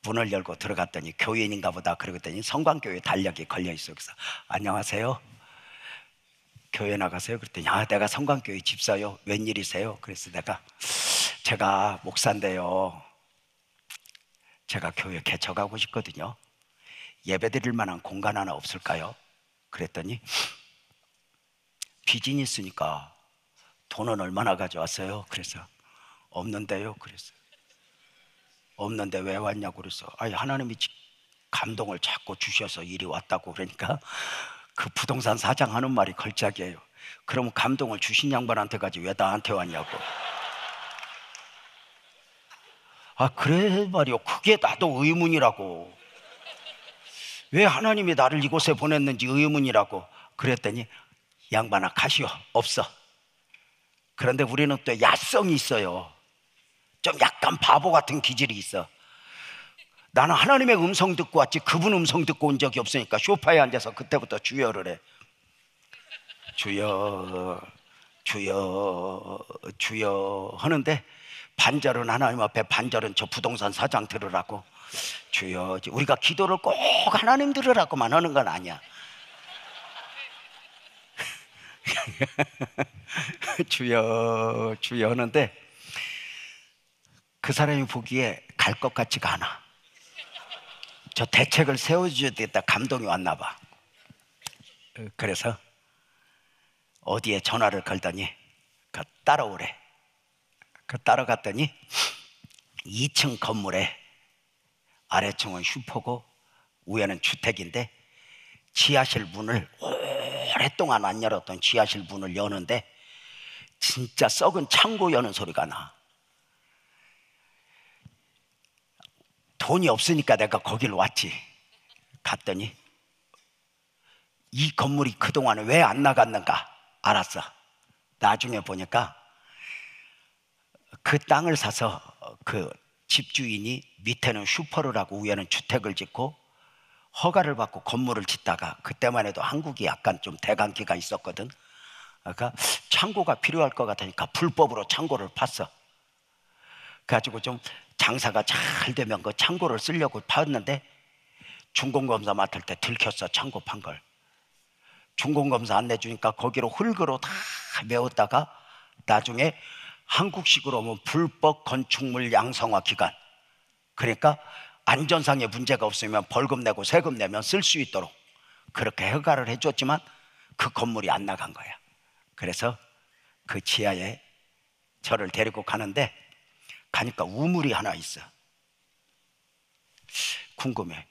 문을 열고 들어갔더니 교인인가 보다 그러더니 성광교회 달력이 걸려있어요. 그래서 안녕하세요, 교회 나가세요? 그랬더니 내가 성광교회 집사요. 웬일이세요? 그래서 제가 목사인데요, 제가 교회 개척하고 싶거든요. 예배 드릴 만한 공간 하나 없을까요? 그랬더니 비즈니스니까 돈은 얼마나 가져왔어요? 그래서 없는데요. 그래서 없는데 왜 왔냐고. 그래서 하나님이 감동을 자꾸 주셔서 이리 왔다고. 그러니까 그 부동산 사장 하는 말이 걸작이에요. 그러면 감동을 주신 양반한테 가지 왜 나한테 왔냐고. 그래 말이요. 그게 나도 의문이라고. 왜 하나님이 나를 이곳에 보냈는지 의문이라고. 그랬더니 양반아 가시오. 없어. 그런데 우리는 또 야성이 있어요. 좀 약간 바보 같은 기질이 있어. 나는 하나님의 음성 듣고 왔지 그분 음성 듣고 온 적이 없으니까 소파에 앉아서 그때부터 주여를 해. 주여 주여 주여 하는데 반절은 하나님 앞에, 반절은 저 부동산 사장 들으라고. 주여. 우리가 기도를 꼭 하나님 들으라고만 하는 건 아니야. 주여 주여 하는데 그 사람이 보기에 갈 것 같지가 않아. 저 대책을 세워줘야 되겠다 감동이 왔나 봐. 그래서 어디에 전화를 걸더니 따라오래. 따라갔더니 2층 건물에 아래층은 슈퍼고 위에는 주택인데 지하실 문을 오랫동안 안 열었던 지하실 문을 여는데 진짜 썩은 창고 여는 소리가 나. 돈이 없으니까 내가 거기를 왔지. 갔더니 이 건물이 그동안에 왜 안 나갔는가 알았어. 나중에 보니까 그 땅을 사서 그 집주인이 밑에는 슈퍼를 하고 위에는 주택을 짓고 허가를 받고 건물을 짓다가, 그때만 해도 한국이 약간 좀 대강기가 있었거든. 그러니까 창고가 필요할 것 같으니까 불법으로 창고를 팠어. 그래가지고 좀 장사가 잘 되면 그 창고를 쓰려고 팠는데 중공검사 맡을 때 들켰어. 창고 판 걸. 중공검사 안 내주니까 거기로 흙으로 다 메웠다가 나중에 한국식으로 하면 불법 건축물 양성화 기간, 그러니까 안전상의 문제가 없으면 벌금 내고 세금 내면 쓸 수 있도록 그렇게 허가를 해줬지만 그 건물이 안 나간 거야. 그래서 그 지하에 저를 데리고 가는데 가니까 우물이 하나 있어. 궁금해.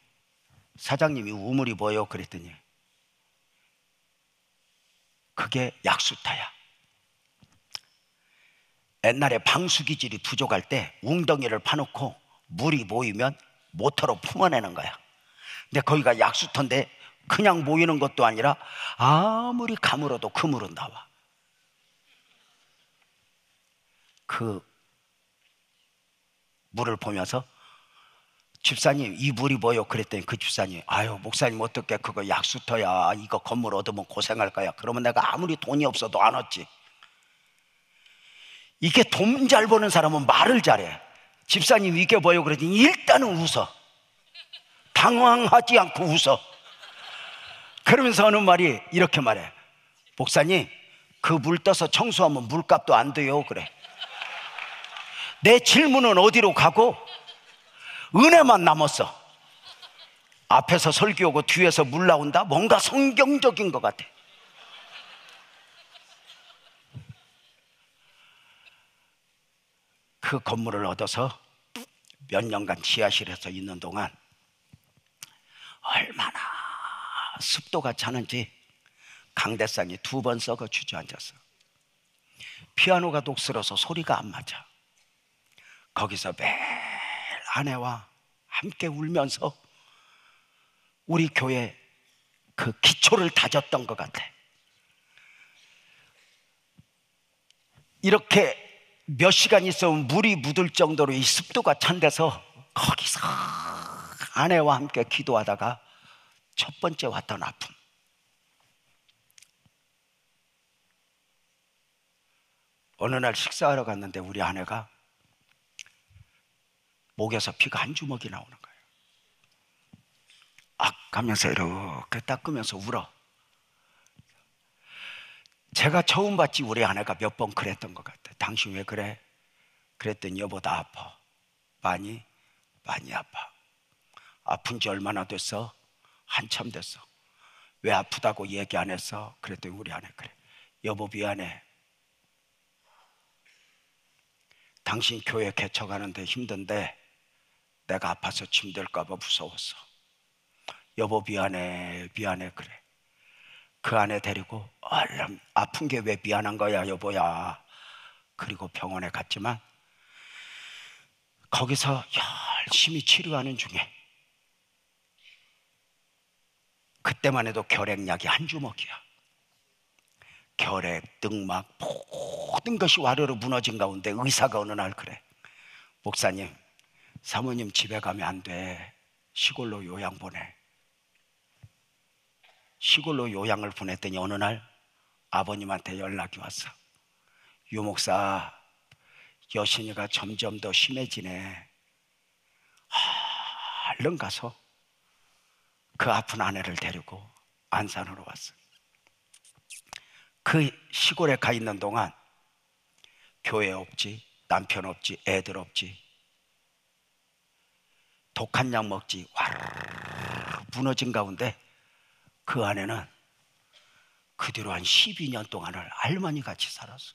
사장님이 우물이 뭐예요? 그랬더니 그게 약수터야. 옛날에 방수기질이 부족할 때 웅덩이를 파놓고 물이 모이면 모터로 품어내는 거야. 근데 거기가 약수터인데 그냥 모이는 것도 아니라 아무리 가물어도 그 물은 나와. 그 물을 보면서 집사님 이 물이 뭐요? 그랬더니 그 집사님, 아유 목사님 어떻게 그거 약수터야, 이거 건물 얻으면 고생할 거야. 그러면 내가 아무리 돈이 없어도 안 얻지. 이게 돈 잘 버는 사람은 말을 잘해. 집사님 이게 뭐요? 그랬더니 일단은 웃어. 당황하지 않고 웃어. 그러면서 어느 말이 이렇게 말해, 목사님 그 물 떠서 청소하면 물값도 안 돼요. 그래. 내 질문은 어디로 가고 은혜만 남았어. 앞에서 설교하고 뒤에서 물 나온다? 뭔가 성경적인 것 같아. 그 건물을 얻어서 몇 년간 지하실에서 있는 동안 얼마나 습도가 차는지 강대상이 2번 썩어 주저앉았어. 피아노가 녹슬어서 소리가 안 맞아. 거기서 매일 아내와 함께 울면서 우리 교회 그 기초를 다졌던 것 같아. 이렇게 몇 시간 있으면 물이 묻을 정도로 이 습도가 찬 데서 거기서 아내와 함께 기도하다가 첫 번째 왔던 아픔. 어느 날 식사하러 갔는데 우리 아내가 목에서 피가 한 주먹이 나오는 거예요. 악 가면서 이렇게 닦으면서 울어. 제가 처음 봤지 우리 아내가 몇 번 그랬던 것 같아. 당신 왜 그래? 그랬더니 여보 나 아파. 많이 아파. 아픈 지 얼마나 됐어? 한참 됐어. 왜 아프다고 얘기 안 했어? 그랬더니 우리 아내 그래, 여보 미안해. 당신 교회 개척하는데 힘든데 내가 아파서 힘들까 봐 무서웠어. 여보 미안해 그래. 그 아내 데리고 얼른, 아픈 게 왜 미안한 거야 여보야. 그리고 병원에 갔지만 거기서 열심히 치료하는 중에 그때만 해도 결핵약이 한 주먹이야. 결핵, 등막 모든 것이 와르르 무너진 가운데 의사가 어느 날 그래, 목사님 사모님 집에 가면 안 돼. 시골로 요양 보내. 시골로 요양을 보냈더니 어느 날 아버님한테 연락이 왔어. 유 목사, 여신이가 점점 더 심해지네. 얼른 가서 그 아픈 아내를 데리고 안산으로 왔어. 그 시골에 가 있는 동안 교회 없지, 남편 없지, 애들 없지, 독한 약 먹지, 와르르 무너진 가운데 그 아내는 그 뒤로 한 12년 동안을 할머니 같이 살았어.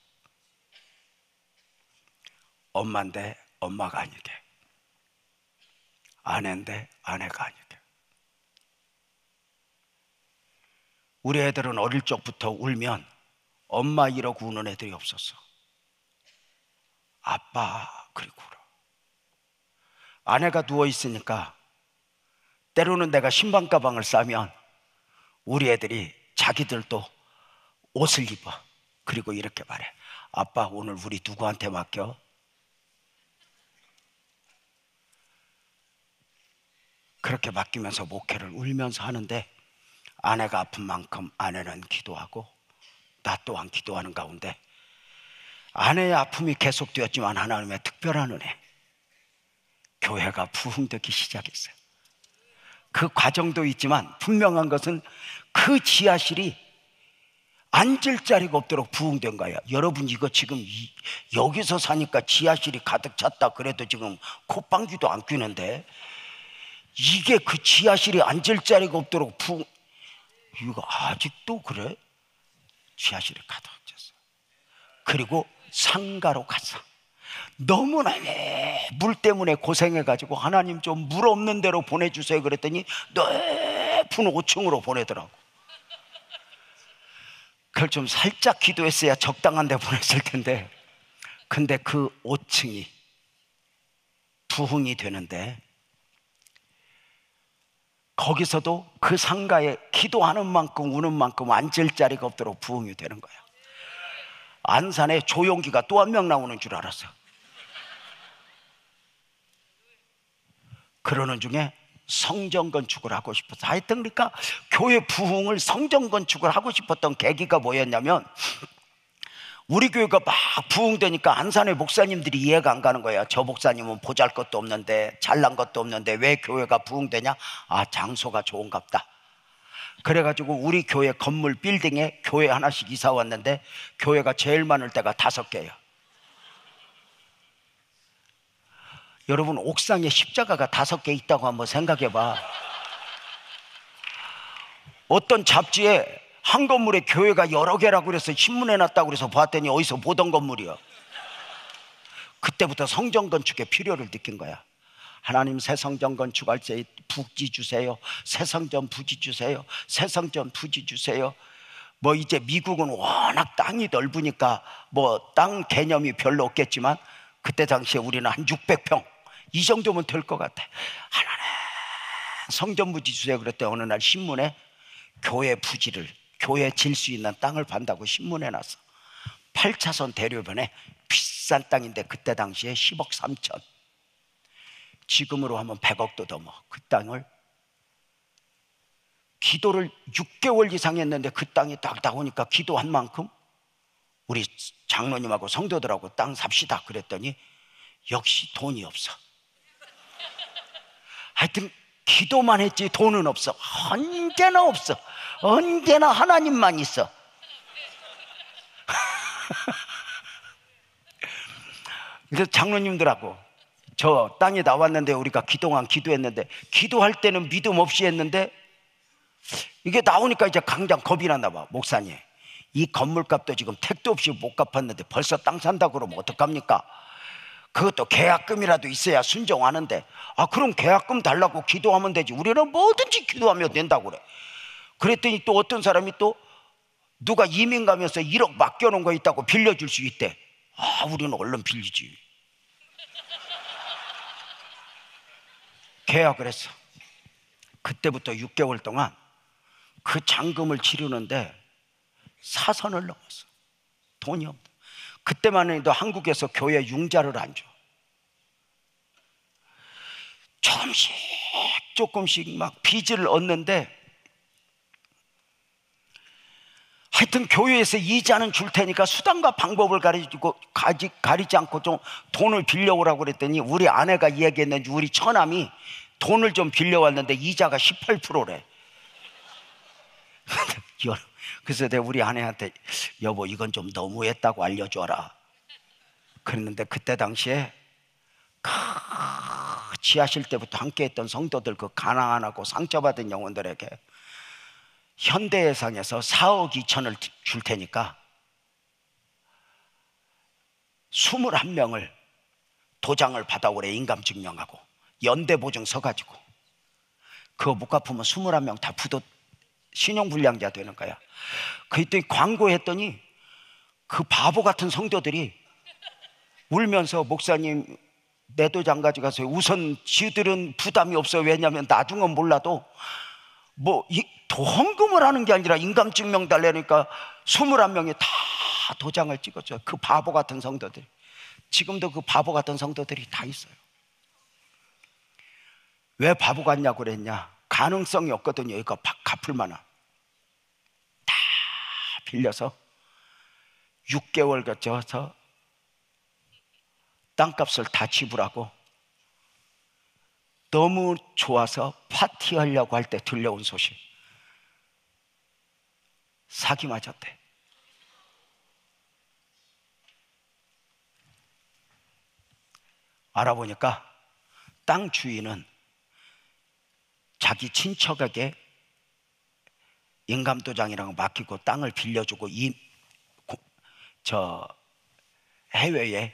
엄마인데 엄마가 아니게, 아내인데 아내가 아니게. 우리 애들은 어릴 적부터 울면 엄마 이러고 우는 애들이 없었어. 아빠 그리고 울어. 아내가 누워있으니까 때로는 내가 신방 가방을 싸면 우리 애들이 자기들도 옷을 입어. 그리고 이렇게 말해, 아빠 오늘 우리 누구한테 맡겨? 그렇게 맡기면서 목회를 울면서 하는데 아내가 아픈 만큼 아내는 기도하고 나 또한 기도하는 가운데 아내의 아픔이 계속되었지만 하나님의 특별한 은혜, 교회가 부흥되기 시작했어요. 그 과정도 있지만 분명한 것은 그 지하실이 앉을 자리가 없도록 부흥된 거예요. 여러분 이거 지금 여기서 사니까 지하실이 가득 찼다 그래도 지금 콧방귀도 안 뀌는데, 이게 그 지하실이 앉을 자리가 없도록 이거 아직도 그래? 지하실이 가득 찼어. 그리고 상가로 갔어. 너무나 물 때문에 고생해가지고 하나님 좀 물 없는 데로 보내주세요 그랬더니 높은 5층으로 보내더라고. 그걸 좀 살짝 기도했어야 적당한 데 보냈을 텐데, 근데 그 5층이 부흥이 되는데 거기서도 그 상가에 기도하는 만큼 우는 만큼 앉을 자리가 없도록 부흥이 되는 거야. 안산에 조용기가 또 한 명 나오는 줄 알았어. 그러는 중에 성전 건축을 하고 싶어서, 하여튼 그러니까 교회 부흥을 성전 건축을 하고 싶었던 계기가 뭐였냐면, 우리 교회가 막 부흥되니까 안산의 목사님들이 이해가 안 가는 거야. 저 목사님은 보잘것도 없는데, 잘난 것도 없는데 왜 교회가 부흥되냐? 아, 장소가 좋은갑다. 그래가지고 우리 교회 건물 빌딩에 교회 하나씩 이사 왔는데, 교회가 제일 많을 때가 5개예요. 여러분, 옥상에 십자가가 5개 있다고 한번 생각해 봐. 어떤 잡지에 한 건물에 교회가 여러 개라고 그래서 신문에 났다고 그래서 봤더니 어디서 보던 건물이야. 그때부터 성전 건축의 필요를 느낀 거야. 하나님, 새 성전 건축할 때 부지 주세요. 새 성전 부지 주세요. 새 성전 부지 주세요. 뭐 이제 미국은 워낙 땅이 넓으니까 뭐 땅 개념이 별로 없겠지만, 그때 당시에 우리는 한 600평 이 정도면 될 것 같아. 하나님, 성전 부지 주세요. 그랬더니 어느 날 신문에 교회 부지를, 교회 질 수 있는 땅을 판다고 신문에 났어. 8차선 대로변에 비싼 땅인데 그때 당시에 10억 3천, 지금으로 하면 100억도 넘어. 그 땅을 기도를 6개월 이상 했는데 그 땅이 딱 나오니까 기도한 만큼 우리 장로님하고 성도들하고 땅 삽시다 그랬더니 역시 돈이 없어. 하여튼 기도만 했지 돈은 없어. 언제나 없어. 언제나 하나님만 있어. 그래서 장로님들하고 저 땅에 나왔는데 우리가 기도만 기도했는데, 기도할 때는 믿음 없이 했는데 이게 나오니까 이제 당장 겁이 났나 봐. 목사님, 이 건물값도 지금 택도 없이 못 갚았는데 벌써 땅 산다고 그러면 어떡합니까? 그것도 계약금이라도 있어야 순종하는데, 아, 그럼 계약금 달라고 기도하면 되지. 우리는 뭐든지 기도하면 된다고 그래. 그랬더니 또 어떤 사람이 또 누가 이민 가면서 1억 맡겨놓은 거 있다고 빌려줄 수 있대. 아, 우리는 얼른 빌리지. 계약을 했어. 그때부터 6개월 동안 그 잔금을 치르는데 사선을 넘었어. 돈이 없다. 그때만 해도 한국에서 교회 융자를 안 줘. 조금씩 막 빚을 얻는데, 하여튼 교회에서 이자는 줄 테니까 수단과 방법을 가리지 않고 좀 돈을 빌려오라고 그랬더니, 우리 아내가 이야기했는지 우리 처남이 돈을 좀 빌려왔는데 이자가 18%래. 그래서 내가 우리 아내한테, 여보, 이건 좀 너무했다고 알려줘라 그랬는데, 그때 당시에 지하실 때부터 함께했던 성도들, 그 가난하고 상처받은 영혼들에게 현대해상에서 4억 2천을 줄 테니까 21명을 도장을 받아오래. 인감증명하고 연대보증 서가지고. 그거 못 갚으면 21명 다 신용불량자 되는 거야. 그랬더니 광고했더니 그 바보 같은 성도들이 울면서, 목사님, 내 도장 가져가세요. 우선 지들은 부담이 없어요. 왜냐하면 나중은 몰라도 뭐 헌금을 하는 게 아니라 인감증명 달래니까 21명이 다 도장을 찍었죠. 그 바보 같은 성도들. 지금도 그 바보 같은 성도들이 다 있어요. 왜 바보 같냐고 그랬냐? 가능성이 없거든요. 이거 갚을 만한. 다 빌려서 6개월 거쳐서 땅값을 다 지불하고, 너무 좋아서 파티하려고 할 때 들려온 소식, 사기 맞았대. 알아보니까 땅 주인은 자기 친척에게 인감도장이랑 맡기고 땅을 빌려주고, 해외에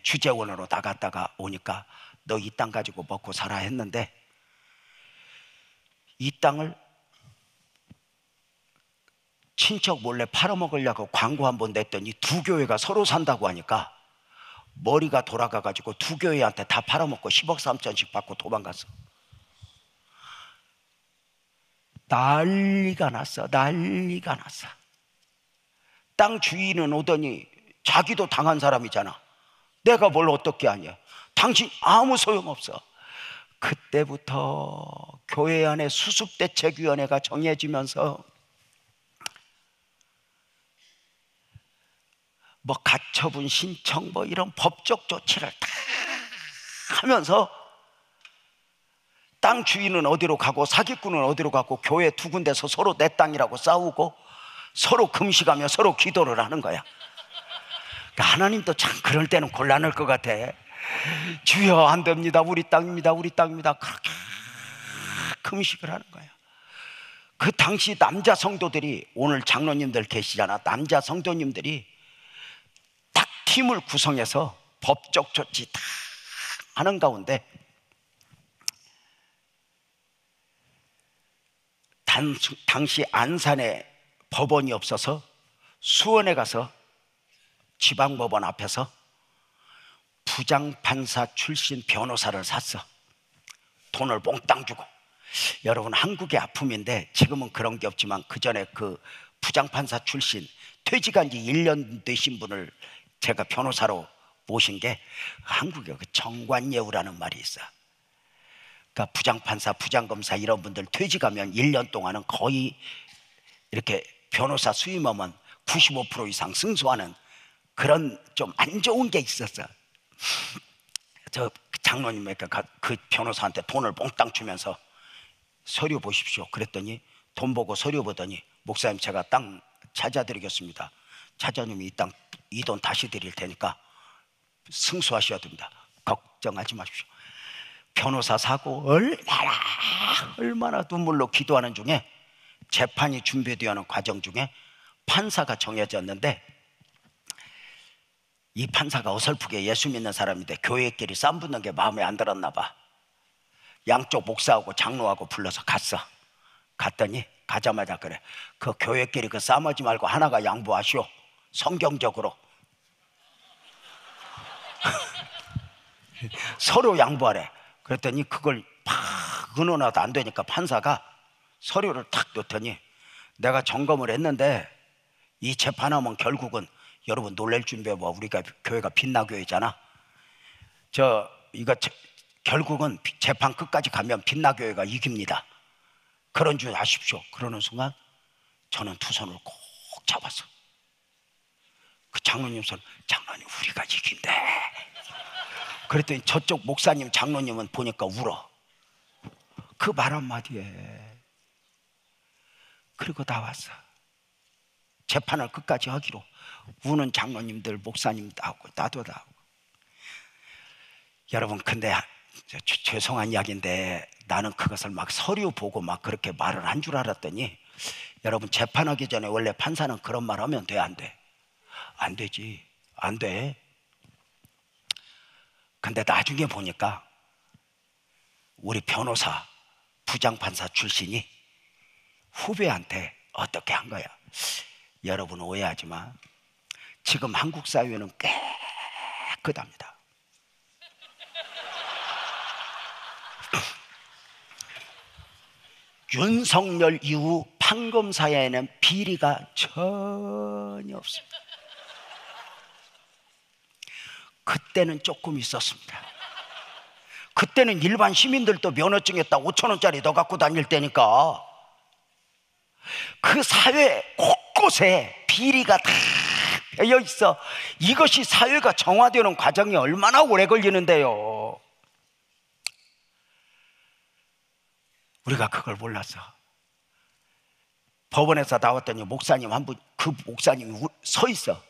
주재원으로 나갔다가 오니까 너 이 땅 가지고 먹고 살아 했는데, 이 땅을 친척 몰래 팔아먹으려고 광고 한번 냈더니 2교회가 서로 산다고 하니까 머리가 돌아가가지고 2교회한테 다 팔아먹고 10억 3천씩 받고 도망갔어. 난리가 났어. 난리가 났어. 땅 주인은 오더니 자기도 당한 사람이잖아. 내가 뭘 어떻게 하냐. 당신 아무 소용없어. 그때부터 교회 안에 수습대책위원회가 정해지면서 뭐 가처분 신청 뭐 이런 법적 조치를 다 하면서 땅 주인은 어디로 가고 사기꾼은 어디로 가고 교회 두 군데서 서로 내 땅이라고 싸우고 서로 금식하며 서로 기도를 하는 거야. 그러니까 하나님도 참 그럴 때는 곤란할 것 같아. 주여 안 됩니다, 우리 땅입니다, 우리 땅입니다. 그렇게 금식을 하는 거야. 그 당시 남자 성도들이, 오늘 장로님들 계시잖아, 남자 성도님들이 딱 팀을 구성해서 법적 조치 다 하는 가운데 당시 안산에 법원이 없어서 수원에 가서 지방법원 앞에서 부장판사 출신 변호사를 샀어. 돈을 몽땅 주고. 여러분, 한국의 아픔인데 지금은 그런 게 없지만 그 전에 그 부장판사 출신 퇴직한 지 1년 되신 분을 제가 변호사로 모신 게, 한국에 그 정관예우라는 말이 있어. 그러니까 부장판사, 부장검사 이런 분들 퇴직하면 1년 동안은 거의 이렇게 변호사 수임하면 95% 이상 승소하는 그런 좀 안 좋은 게 있었어. 저 장로님, 그 변호사한테 돈을 몽땅 주면서 서류 보십시오 그랬더니, 돈 보고 서류 보더니, 목사님 제가 땅 찾아드리겠습니다. 차장님이 이 돈 다시 드릴 테니까 승소하셔야 됩니다. 걱정하지 마십시오. 변호사 사고 얼마나 눈물로 기도하는 중에, 재판이 준비되어가는 과정 중에 판사가 정해졌는데, 이 판사가 어설프게 예수 믿는 사람인데 교회끼리 쌈붙는 게 마음에 안 들었나 봐. 양쪽 목사하고 장로하고 불러서 갔더니 가자마자 그래, 그 교회끼리 그 싸우지 말고 하나가 양보하시오, 성경적으로 서로 양보하래. 그랬더니 그걸 막 의논하다 안 되니까 판사가 서류를 탁 놓더니, 내가 점검을 했는데 이 재판하면 결국은, 여러분 놀랄 준비해봐, 우리가 교회가 빛나교회잖아. 결국은 재판 끝까지 가면 빛나교회가 이깁니다. 그런 줄 아십시오. 그러는 순간 저는 두 손을 꼭 잡았어. 그 장로님 손, 장로님 우리가 이긴대. 그랬더니 저쪽 목사님, 장로님은 보니까 울어. 그 말 한마디에. 그리고 나왔어. 재판을 끝까지 하기로. 우는 장로님들, 목사님도 하고 나도 다 하고. 여러분, 근데 죄송한 이야기인데 나는 그것을 막 서류 보고 막 그렇게 말을 한 줄 알았더니, 여러분, 재판하기 전에 원래 판사는 그런 말 하면 돼, 안 돼? 안 되지, 안 돼. 근데 나중에 보니까 우리 변호사, 부장판사 출신이 후배한테 어떻게 한 거야. 여러분 오해하지 마. 지금 한국 사회는 깨끗합니다. 윤석열 이후 판검사에는 비리가 전혀 없습니다. 그때는 조금 있었습니다. 그때는 일반 시민들도 면허증에 딱 5,000원짜리 더 갖고 다닐 때니까 그 사회 곳곳에 비리가 다 배어 있어. 이것이 사회가 정화되는 과정이 얼마나 오래 걸리는데요. 우리가 그걸 몰랐어. 법원에서 나왔더니 목사님 한 분, 그 목사님이 서 있어.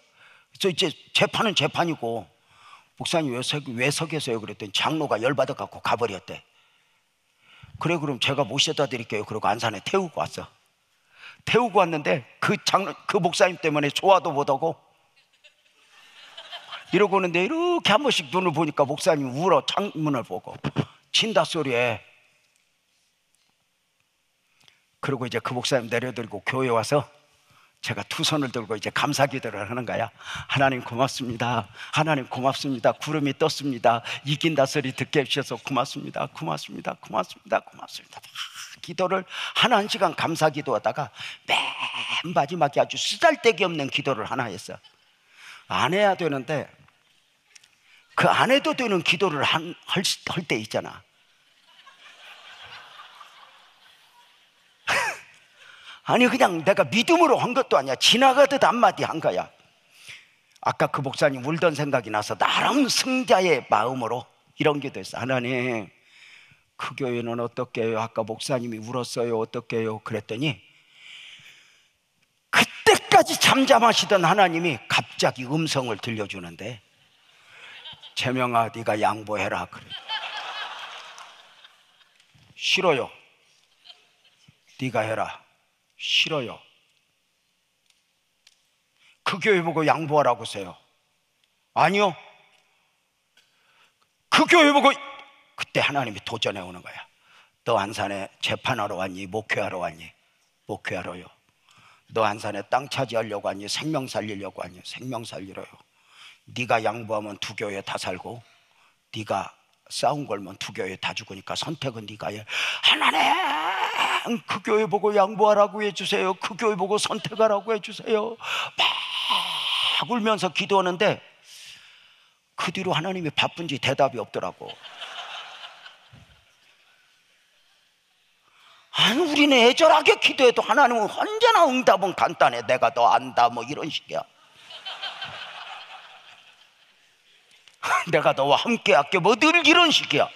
그래서 이제 재판은 재판이고, 목사님 왜 서 계세요? 그랬더니 장로가 열받아 갖고 가버렸대. 그래, 그럼 제가 모셔다 드릴게요. 그러고 안산에 태우고 왔어. 태우고 왔는데 그 목사님 때문에 좋아도 못하고 이러고 오는데, 이렇게 한 번씩 눈을 보니까 목사님 울어. 창문을 보고 친다 소리에. 그리고 이제 그 목사님 내려드리고 교회 와서 제가 두 손을 들고 이제 감사 기도를 하는 거야. 하나님 고맙습니다. 하나님 고맙습니다. 구름이 떴습니다. 이긴다 소리 듣게 해주셔서 고맙습니다. 고맙습니다. 고맙습니다. 고맙습니다. 기도를 한 시간 감사 기도하다가 맨 마지막에 아주 쓰잘데기 없는 기도를 하나 했어. 안 해야 되는데 그 안 해도 되는 기도를 할 때 있잖아. 아니 그냥 내가 믿음으로 한 것도 아니야. 지나가듯 한마디 한 거야. 아까 그 목사님 울던 생각이 나서 나름 승자의 마음으로 이런 게 됐어. 하나님, 그 교회는 어떻게 해요? 아까 목사님이 울었어요. 어떻게 해요? 그랬더니 그때까지 잠잠하시던 하나님이 갑자기 음성을 들려주는데, 재명아 네가 양보해라. 그래. 싫어요. 네가 해라. 싫어요. 그 교회 보고 양보하라고 하세요. 아니요. 그 교회 보고. 그때 하나님이 도전해 오는 거야. 너 안산에 재판하러 왔니? 목회하러 왔니? 목회하러요. 너 안산에 땅 차지하려고 왔니? 생명 살리려고 왔니? 생명 살리러요. 네가 양보하면 두 교회 다 살고, 네가 싸움 걸면 두 교회 다 죽으니까 선택은 네가 해. 하나님, 그 교회 보고 양보하라고 해주세요. 그 교회 보고 선택하라고 해주세요. 막 울면서 기도하는데 그 뒤로 하나님이 바쁜지 대답이 없더라고. 아니, 우리는 애절하게 기도해도 하나님은 언제나 응답은 간단해. 내가 더 안다 뭐 이런 식이야. 내가 너와 함께 할게 뭐 늘 이런 식이야.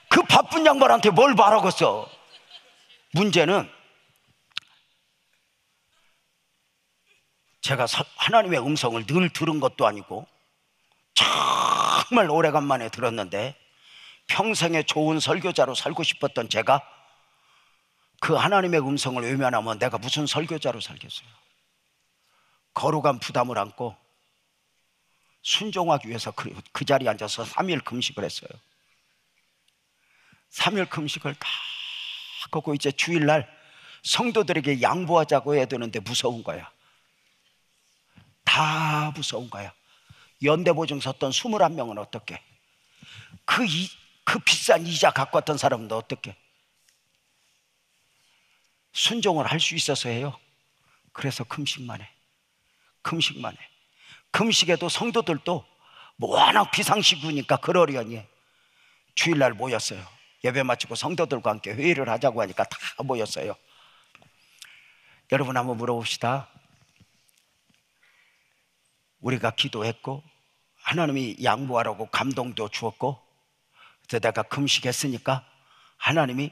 그 바쁜 양반한테 뭘 바라겠어. 문제는 제가 하나님의 음성을 늘 들은 것도 아니고 정말 오래간만에 들었는데, 평생에 좋은 설교자로 살고 싶었던 제가 그 하나님의 음성을 외면하면 내가 무슨 설교자로 살겠어요. 거룩한 부담을 안고 순종하기 위해서 그 자리에 앉아서 3일 금식을 했어요. 3일 금식을 다 하고 이제 주일날 성도들에게 양보하자고 해야 되는데 무서운 거야. 다 무서운 거야. 연대보증 섰던 21명은 어떻게? 그 비싼 이자 갖고 왔던 사람은 어떻게? 순종을 할 수 있어서 해요. 그래서 금식만 해. 금식만 해. 금식에도 성도들도 뭐 워낙 비상시국이니까 그러려니 주일날 모였어요. 예배 마치고 성도들과 함께 회의를 하자고 하니까 다 모였어요. 여러분 한번 물어봅시다. 우리가 기도했고 하나님이 양보하라고 감동도 주었고, 그래서 내가 금식했으니까 하나님이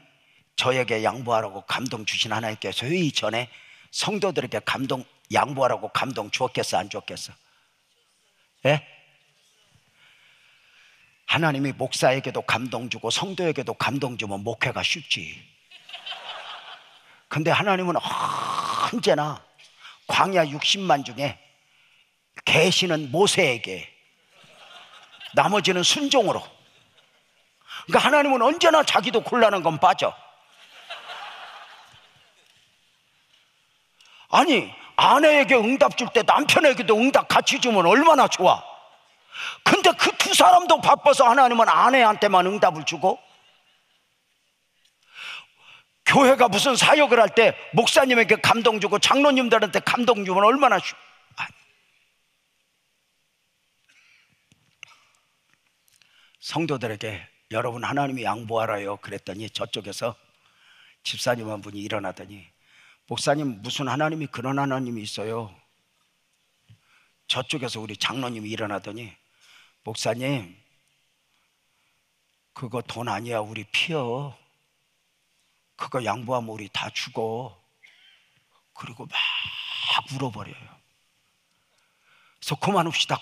저에게 양보하라고 감동 주신 하나님께서 회의 전에 성도들에게 양보하라고 감동 주었겠어, 안 주었겠어? 예? 하나님이 목사에게도 감동 주고 성도에게도 감동 주면 목회가 쉽지. 근데 하나님은 언제나 광야 60만 중에 계시는 모세에게, 나머지는 순종으로. 그러니까 하나님은 언제나 자기도 곤란한 건 빠져. 아니, 아내에게 응답 줄 때 남편에게도 응답 같이 주면 얼마나 좋아. 근데 그 두 사람도 바빠서 하나님은 아내한테만 응답을 주고, 교회가 무슨 사역을 할 때 목사님에게 감동 주고 장로님들한테 감동 주면 얼마나 성도들에게 여러분 하나님이 양보하라요 그랬더니 저쪽에서 집사님 한 분이 일어나더니, 목사님 무슨 하나님이 그런 하나님이 있어요. 저쪽에서 우리 장로님이 일어나더니, 목사님 그거 돈 아니야, 우리 피요. 그거 양보하면 우리 다 죽어. 그리고 막 울어버려요. 그래서 그만합시다.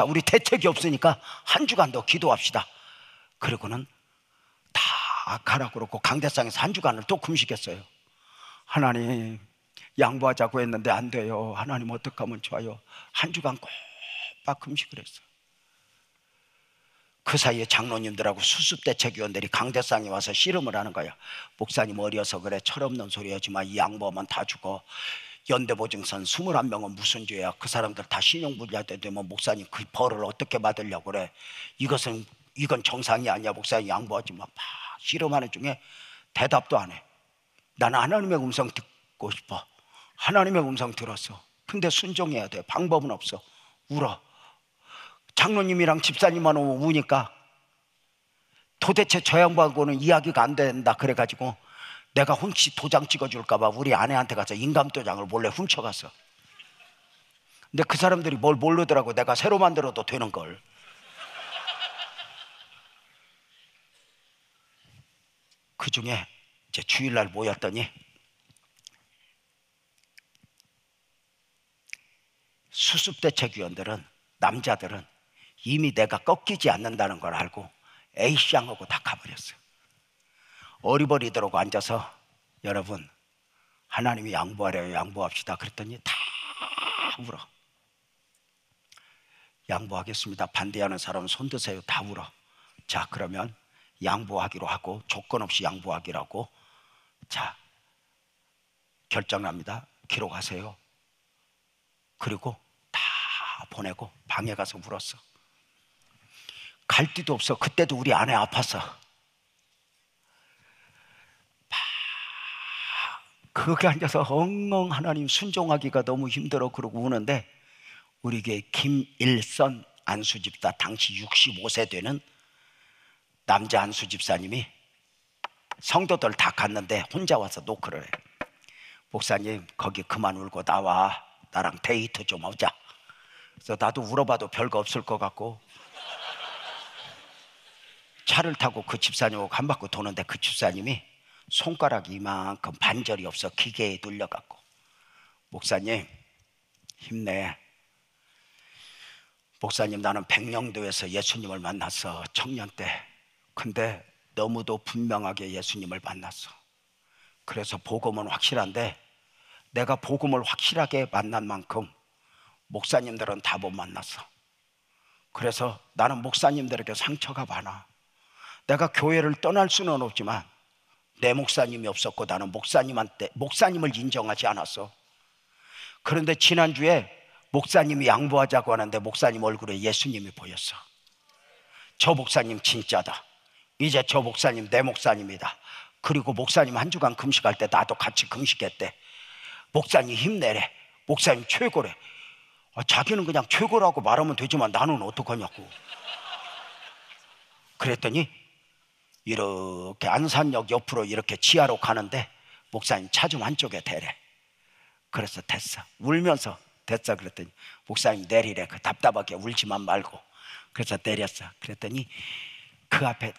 우리 대책이 없으니까 한 주간 더 기도합시다. 그리고는 다 가라고 그러고 강대상에서 한 주간을 또 금식했어요. 하나님 양보하자고 했는데 안 돼요. 하나님 어떻게 하면 좋아요? 한 주간 꼬박 금식을 했어요. 그 사이에 장로님들하고 수습대책위원들이 강대상에 와서 씨름을 하는 거야. 목사님 어려서 그래, 철없는 소리 하지만 이 양보하면 다 죽어. 연대보증선 21명은 무슨 죄야? 그 사람들 다 신용불량자 되면 목사님 그 벌을 어떻게 받으려고 그래? 이건 정상이 아니야. 목사님 양보하지 마. 막 씨름하는 중에 대답도 안 해. 나는 하나님의 음성 듣고 싶어. 하나님의 음성 들었어. 근데 순종해야 돼. 방법은 없어. 울어. 장로님이랑 집사님만 오면 우니까 도대체 저 양반하고는 이야기가 안 된다. 그래가지고 내가 혹시 도장 찍어줄까봐 우리 아내한테 가서 인감도장을 몰래 훔쳐갔어. 근데 그 사람들이 뭘 모르더라고. 내가 새로 만들어도 되는 걸. 그 중에 이제 주일날 모였더니 수습대책위원들은, 남자들은 이미 내가 꺾이지 않는다는 걸 알고 에이쌍하고 다 가버렸어요. 어리버리더라고 앉아서 여러분 하나님이 양보하래요, 양보합시다. 그랬더니 다 울어. 양보하겠습니다. 반대하는 사람은 손 드세요. 다 울어. 자, 그러면 양보하기로 하고 조건 없이 양보하기라고 자 결정납니다. 기록하세요. 그리고 다 보내고 방에 가서 울었어. 갈 데도 없어. 그때도 우리 아내 아팠어. 거기 앉아서 엉엉 하나님 순종하기가 너무 힘들어 그러고 우는데 우리 교회 김일선 안수집사, 당시 65세 되는 남자 안수집사님이 성도들 다 갔는데 혼자 와서 노크를 해. 목사님 거기 그만 울고 나와. 나랑 데이트 좀 하자. 그래서 나도 울어봐도 별거 없을 것 같고 차를 타고 그 집사님하고 한 바퀴 도는데 그 집사님이 손가락이 이만큼 반절이 없어 기계에 눌려갖고 목사님 힘내. 목사님 나는 백령도에서 예수님을 만났어 청년 때. 근데 너무도 분명하게 예수님을 만났어. 그래서 복음은 확실한데 내가 복음을 확실하게 만난 만큼 목사님들은 다 못 만났어. 그래서 나는 목사님들에게 상처가 많아. 내가 교회를 떠날 수는 없지만 내 목사님이 없었고 나는 목사님을 인정하지 않았어. 그런데 지난주에 목사님이 양보하자고 하는데 목사님 얼굴에 예수님이 보였어. 저 목사님 진짜다. 이제 저 목사님 내 목사님이다. 그리고 목사님 한 주간 금식할 때 나도 같이 금식했대. 목사님 힘내래. 목사님 최고래. 자기는 그냥 최고라고 말하면 되지만 나는 어떡하냐고. 그랬더니 이렇게 안산역 옆으로 이렇게 지하로 가는데 목사님 차 좀 한쪽에 대래. 그래서 됐어. 울면서 됐어. 그랬더니 목사님 내리래. 그 답답하게 울지만 말고. 그래서 내렸어. 그랬더니 그 앞에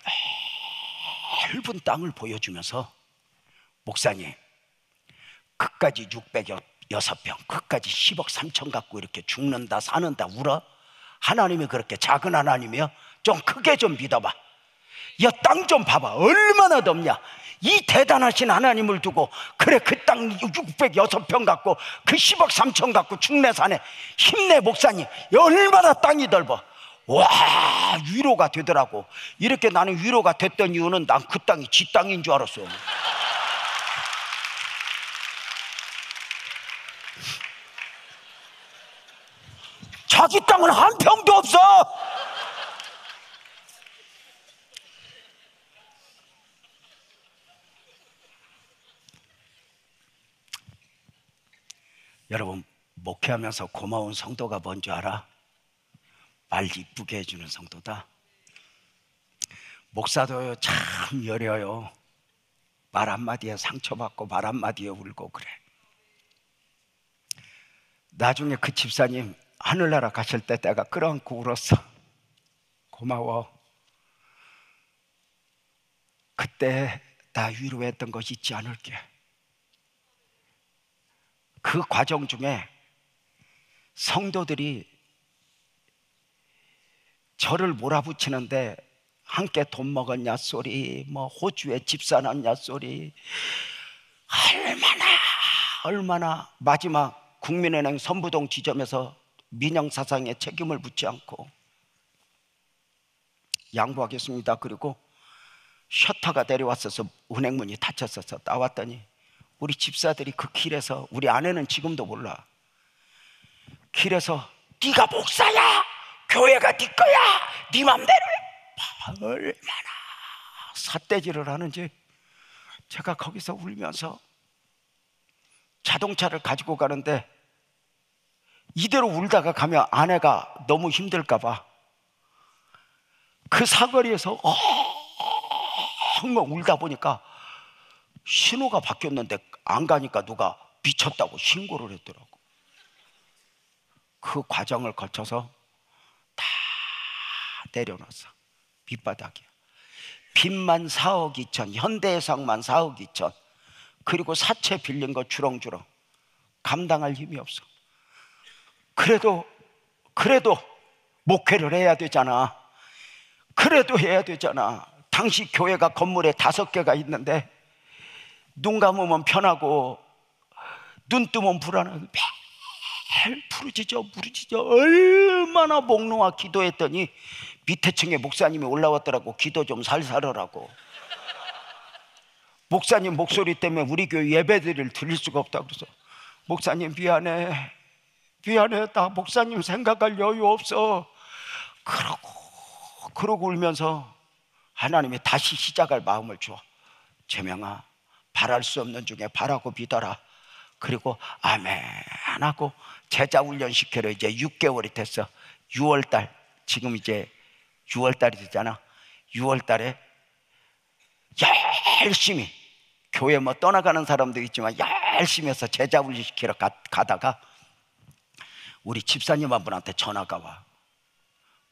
넓은 땅을 보여주면서 목사님 그까지 606평 그까지 10억 3천 갖고 이렇게 죽는다 사는다 울어? 하나님이 그렇게 작은 하나님이요? 좀 크게 좀 믿어봐. 야, 땅 좀 봐봐. 얼마나 덥냐. 이 대단하신 하나님을 두고 그래 그 땅 606평 갖고 그 10억 3천 갖고 죽네 사네. 힘내 목사님. 얼마나 땅이 넓어. 와, 위로가 되더라고. 이렇게 나는 위로가 됐던 이유는 난 그 땅이 지 땅인 줄 알았어. 자기 땅은 한 평도 없어. 여러분 목회하면서 고마운 성도가 뭔지 알아? 말 이쁘게 해주는 성도다. 목사도 참 여려요. 말 한마디에 상처받고 말 한마디에 울고 그래. 나중에 그 집사님 하늘나라 가실 때 내가 끌어안고 울었어. 고마워. 그때 나 위로했던 거 잊지 않을게. 그 과정 중에 성도들이 저를 몰아붙이는데 함께 돈 먹었냐 소리, 뭐 호주에 집 사놨냐 소리, 얼마나 마지막 국민은행 선부동 지점에서 민영사상에 책임을 묻지 않고 양보하겠습니다. 그리고 셔터가 내려왔어서 은행문이 닫혔어서 나왔더니 우리 집사들이 그 길에서, 우리 아내는 지금도 몰라, 길에서 네가 목사야, 교회가 네 거야, 네 맘대로 해. 얼마나 삿대질을 하는지. 제가 거기서 울면서 자동차를 가지고 가는데 이대로 울다가 가면 아내가 너무 힘들까 봐 그 사거리에서 엉엉 울다 보니까 신호가 바뀌었는데 안 가니까 누가 미쳤다고 신고를 했더라고. 그 과정을 거쳐서 다 내려놨어. 밑바닥이야. 빚만 4억 2천, 현대해상만 4억 2천, 그리고 사채 빌린 거 주렁주렁 감당할 힘이 없어. 그래도 목회를 해야 되잖아. 그래도 해야 되잖아. 당시 교회가 건물에 5개가 있는데 눈 감으면 편하고 눈 뜨면 불안하고 매일 부르짖어 얼마나 목 놓아 기도했더니 밑에 층에 목사님이 올라왔더라고. 기도 좀 살살하라고. 목사님 목소리 때문에 우리 교회 예배들을 드릴 수가 없다고. 그래서 목사님 미안해 나 목사님 생각할 여유 없어. 그러고 울면서 하나님이 다시 시작할 마음을 줘. 재명아, 바랄 수 없는 중에 바라고 믿어라. 그리고 아멘 하고 제자 훈련 시켜로 이제 6개월이 됐어. 6월달, 지금 이제 6월달이 되잖아. 6월달에 열심히, 교회 뭐 떠나가는 사람도 있지만 열심히 해서 제자 훈련 시키러 가다가 우리 집사님 한 분한테 전화가 와.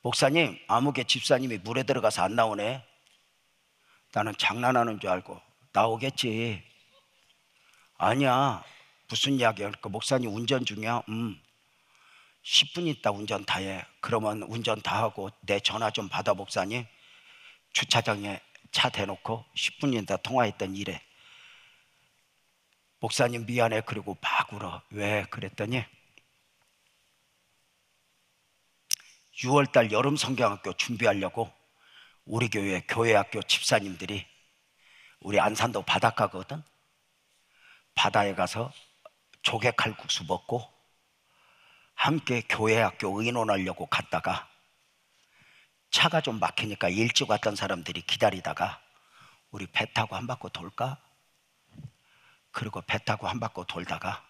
목사님, 아무개 집사님이 물에 들어가서 안 나오네. 나는 장난하는 줄 알고 나오겠지. 아니야, 무슨 이야기야? 그러니까 목사님 운전 중이야. 10분 있다 운전 다 해. 그러면 운전 다 하고 내 전화 좀 받아 목사님. 주차장에 차 대놓고 10분 있다 통화했던 이래. 목사님 미안해. 그리고 막 울어. 왜? 그랬더니 6월달 여름 성경학교 준비하려고 우리 교회 학교 집사님들이, 우리 안산도 바닷가거든, 바다에 가서 조개 칼국수 먹고 함께 교회 학교 의논하려고 갔다가 차가 좀 막히니까 일찍 왔던 사람들이 기다리다가 우리 배 타고 한 바퀴 돌까? 그리고 배 타고 한 바퀴 돌다가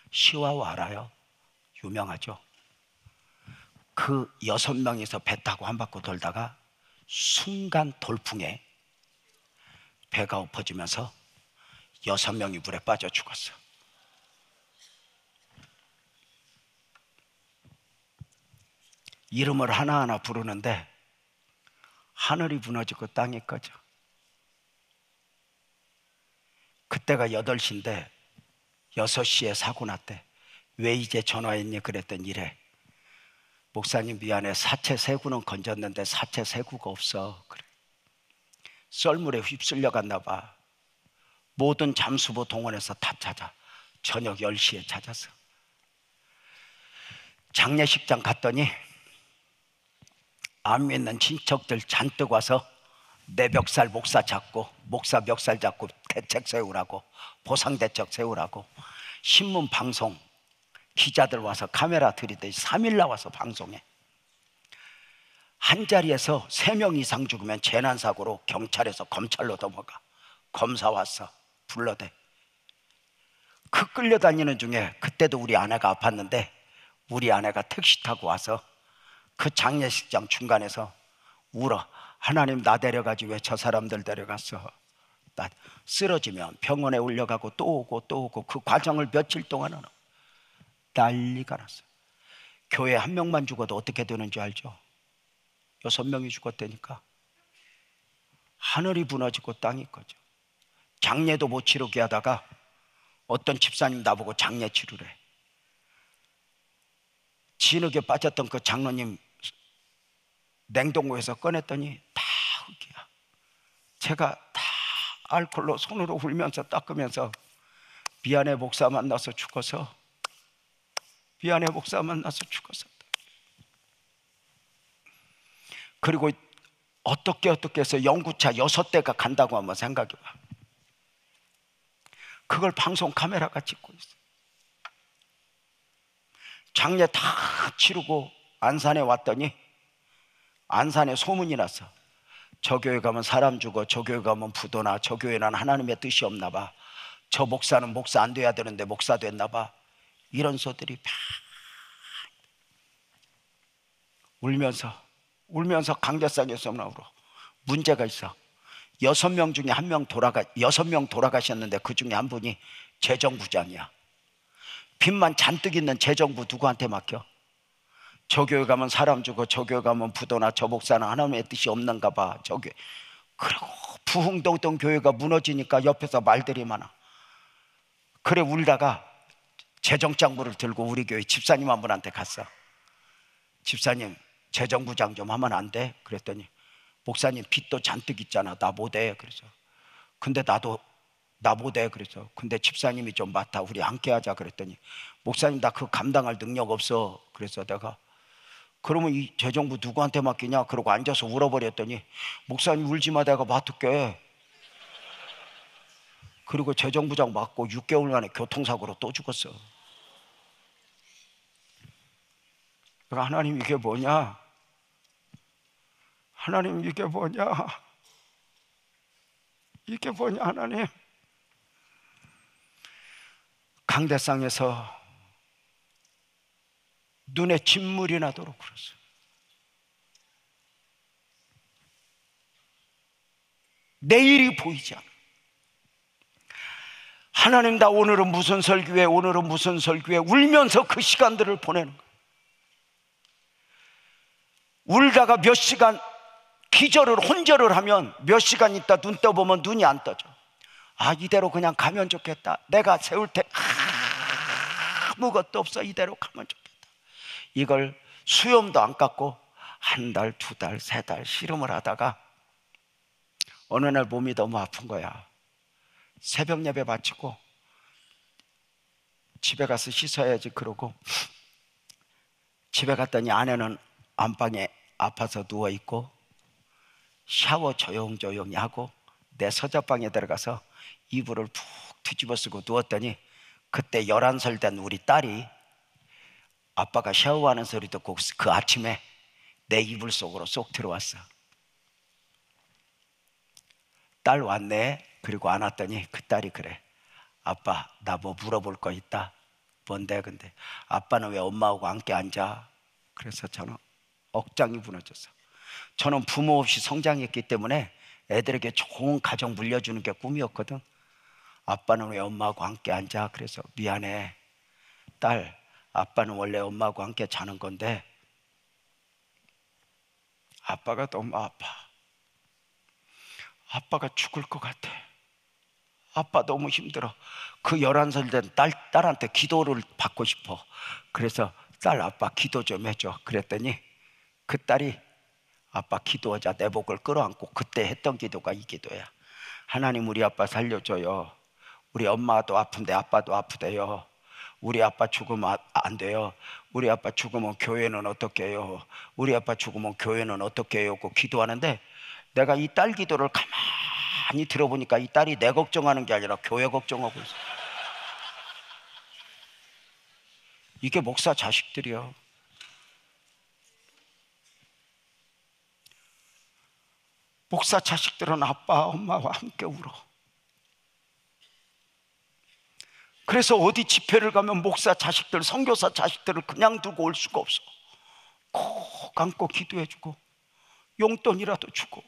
시와우 알아요? 유명하죠? 그 6명이서 배 타고 한 바퀴 돌다가 순간 돌풍에 배가 엎어지면서 6명이 물에 빠져 죽었어. 이름을 하나하나 부르는데 하늘이 무너지고 땅이 꺼져. 그때가 8시인데 6시에 사고 났대. 왜 이제 전화했니? 그랬더니 이래. 목사님 미안해. 사체 3구는 건졌는데 사체 3구가 없어. 그래. 썰물에 휩쓸려 갔나 봐. 모든 잠수부 동원해서 다 찾아. 저녁 10시에 찾았어. 장례식장 갔더니 안 믿는 친척들 잔뜩 와서 내 멱살 목사 잡고, 목사 멱살 잡고 대책 세우라고, 보상대책 세우라고, 신문 방송 기자들 와서 카메라 들이대지 3일 나와서 방송해. 한 자리에서 3명 이상 죽으면 재난사고로 경찰에서 검찰로 넘어가. 검사 왔어. 불러대. 그 끌려다니는 중에 그때도 우리 아내가 아팠는데 우리 아내가 택시 타고 와서 그 장례식장 중간에서 울어. 하나님 나 데려가지 왜 저 사람들 데려갔어. 나 쓰러지면 병원에 올려가고 또 오고 그 과정을 며칠 동안은 난리가 났어. 교회 한 명만 죽어도 어떻게 되는 줄 알죠? 6명이 죽었다니까. 하늘이 무너지고 땅이 꺼져. 장례도 못 치르게 하다가 어떤 집사님 나보고 장례 치르래. 진흙에 빠졌던 그 장로님 냉동고에서 꺼냈더니 다 흙이야. 제가 다 알코올로 손으로 울면서 닦으면서 미안해 목사 만나서 죽어서, 미안해 목사 만나서 죽어서. 그리고 어떻게 해서 연구차 6대가 간다고 한번 생각해봐. 그걸 방송 카메라가 찍고 있어. 장례 다 치르고 안산에 왔더니 안산에 소문이 났어. 저 교회 가면 사람 죽어, 저 교회 가면 부도나, 저 교회는 하나님의 뜻이 없나 봐, 저 목사는 목사 안 돼야 되는데 목사 됐나 봐. 이런 소들이 막 울면서 강대상에서 울어. 문제가 있어. 6명 중에 6명 돌아가셨는데 그 중에 한 분이 재정부장이야. 빚만 잔뜩 있는 재정부 누구한테 맡겨? 저 교회 가면 사람 주고 저 교회 가면 부도나 저 목사는 하나님의 뜻이 없는가 봐. 그리고 부흥동동 교회가 무너지니까 옆에서 말들이 많아. 그래 울다가 재정장부를 들고 우리 교회 집사님 한 분한테 갔어. 집사님, 재정부장 좀 하면 안 돼? 그랬더니 목사님 빚도 잔뜩 있잖아. 나 못해. 그래서 근데 나도 나 못해. 그래서 근데 집사님이 좀 맡아. 우리 함께 하자. 그랬더니 목사님 나 그 감당할 능력 없어. 그래서 내가 그러면 이 재정부 누구한테 맡기냐? 그러고 앉아서 울어버렸더니 목사님 울지 마, 내가 맡을게. 그리고 재정부장 맡고 6개월 만에 교통사고로 또 죽었어. 그러니까 하나님 이게 뭐냐? 하나님 이게 뭐냐? 이게 뭐냐 하나님? 강대상에서 눈에 진물이 나도록 그랬어. 내일이 보이지 않아. 하나님 나 오늘은 무슨 설교회, 오늘은 무슨 설교회 울면서 그 시간들을 보내는 거야. 울다가 몇 시간 기절을 혼절을 하면 몇 시간 있다 눈 떠보면 눈이 안 떠져. 아 이대로 그냥 가면 좋겠다. 내가 세울 때 아무것도 없어. 이대로 가면 좋겠다. 이걸 수염도 안 깎고 한 달, 두 달, 세 달 씨름을 하다가 어느 날 몸이 너무 아픈 거야. 새벽 예배 마치고 집에 가서 씻어야지 그러고 집에 갔더니 아내는 안방에 아파서 누워있고 샤워 조용조용히 하고 내 서자방에 들어가서 이불을 푹 뒤집어 쓰고 누웠더니 그때 11살 된 우리 딸이 아빠가 샤워하는 소리 듣고 그 아침에 내 이불 속으로 쏙 들어왔어. 딸 왔네. 그리고 안 왔더니 그 딸이 그래. 아빠 나 뭐 물어볼 거 있다. 뭔데? 근데 아빠는 왜 엄마하고 함께 앉아? 그래서 저는 억장이 무너졌어. 저는 부모 없이 성장했기 때문에 애들에게 좋은 가정 물려주는 게 꿈이었거든. 아빠는 왜 엄마하고 함께 앉아? 그래서 미안해 딸, 아빠는 원래 엄마하고 함께 자는 건데 아빠가 너무 아파. 아빠가 죽을 것 같아. 아빠 너무 힘들어. 그 11살 된 딸한테 기도를 받고 싶어. 그래서 딸 아빠 기도 좀 해줘. 그랬더니 그 딸이 아빠 기도하자 내 목을 끌어안고 그때 했던 기도가 이 기도야. 하나님 우리 아빠 살려줘요. 우리 엄마도 아픈데 아빠도 아프대요. 우리 아빠 죽으면 안 돼요. 우리 아빠 죽으면 교회는 어떻게 해요? 우리 아빠 죽으면 교회는 어떻게 해요? 그 기도하는데 내가 이 딸 기도를 가만히 들어보니까 이 딸이 내 걱정하는 게 아니라 교회 걱정하고 있어. 이게 목사 자식들이야. 목사 자식들은 아빠 엄마와 함께 울어. 그래서 어디 집회를 가면 목사 자식들, 선교사 자식들을 그냥 두고 올 수가 없어. 꼭 안고 기도해주고 용돈이라도 주고.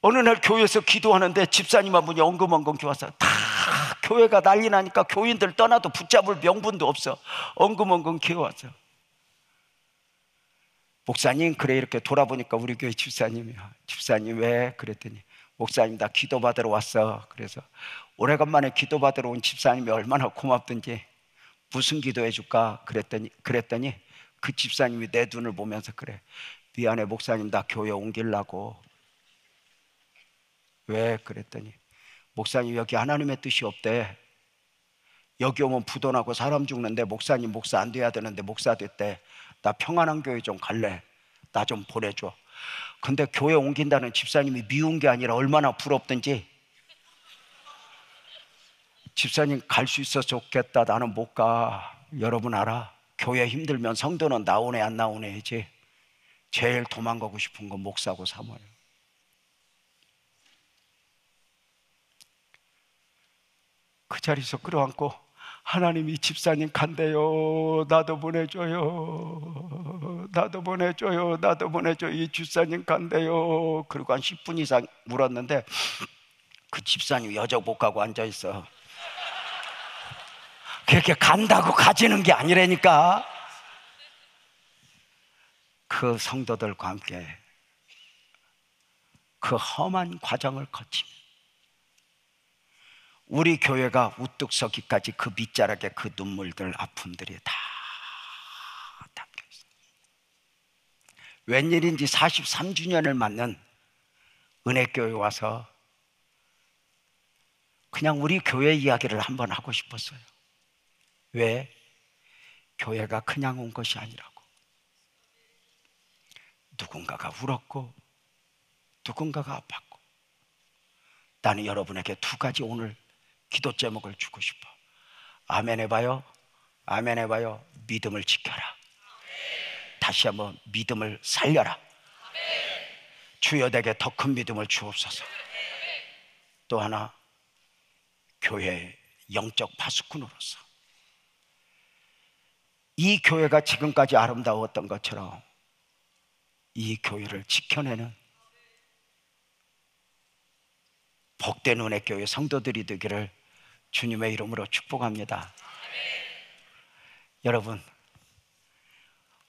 어느 날 교회에서 기도하는데 집사님 한 분이 엉금엉금 와서 다 교회가 난리 나니까 교인들 떠나도 붙잡을 명분도 없어. 엉금엉금 기어와서 목사님 그래 이렇게 돌아보니까 우리 교회 집사님이야. 집사님 왜? 그랬더니 목사님 나 기도받으러 왔어. 그래서 오래간만에 기도받으러 온 집사님이 얼마나 고맙든지 무슨 기도해 줄까? 그랬더니 그 집사님이 내 눈을 보면서 그래. 미안해 목사님 나 교회 옮기려고. 왜? 그랬더니 목사님 여기 하나님의 뜻이 없대. 여기 오면 부도나고 사람 죽는데 목사님 목사 안 돼야 되는데 목사 됐대. 나 평안한 교회 좀 갈래. 나 좀 보내줘. 근데 교회 옮긴다는 집사님이 미운 게 아니라 얼마나 부럽든지 집사님 갈 수 있어서 좋겠다. 나는 못 가. 여러분 알아? 교회 힘들면 성도는 나오네 안 나오네지. 제일 도망가고 싶은 건 목사고 사모예요. 그 자리에서 끌어안고 하나님이 집사님 간대요. 나도 보내줘요. 나도 보내줘요. 나도 보내줘요. 이 집사님 간대요. 그리고 한 10분 이상 물었는데 그 집사님 여정복 가고 앉아있어. 그렇게 간다고 가지는 게 아니라니까. 그 성도들과 함께 그 험한 과정을 거치며 우리 교회가 우뚝 서기까지 그 밑자락에 그 눈물들, 아픔들이 다 담겨 있어요. 웬일인지 43주년을 맞는 은혜교회 와서 그냥 우리 교회 이야기를 한번 하고 싶었어요. 왜? 교회가 그냥 온 것이 아니라고. 누군가가 울었고 누군가가 아팠고. 나는 여러분에게 두 가지 오늘 기도 제목을 주고 싶어. 아멘 해봐요. 아멘 해봐요. 믿음을 지켜라. 다시 한번 믿음을 살려라. 주여 내게 더 큰 믿음을 주옵소서. 또 하나, 교회의 영적 파수꾼으로서 이 교회가 지금까지 아름다웠던 것처럼 이 교회를 지켜내는 복된 은혜교회 성도들이 되기를 주님의 이름으로 축복합니다. 여러분,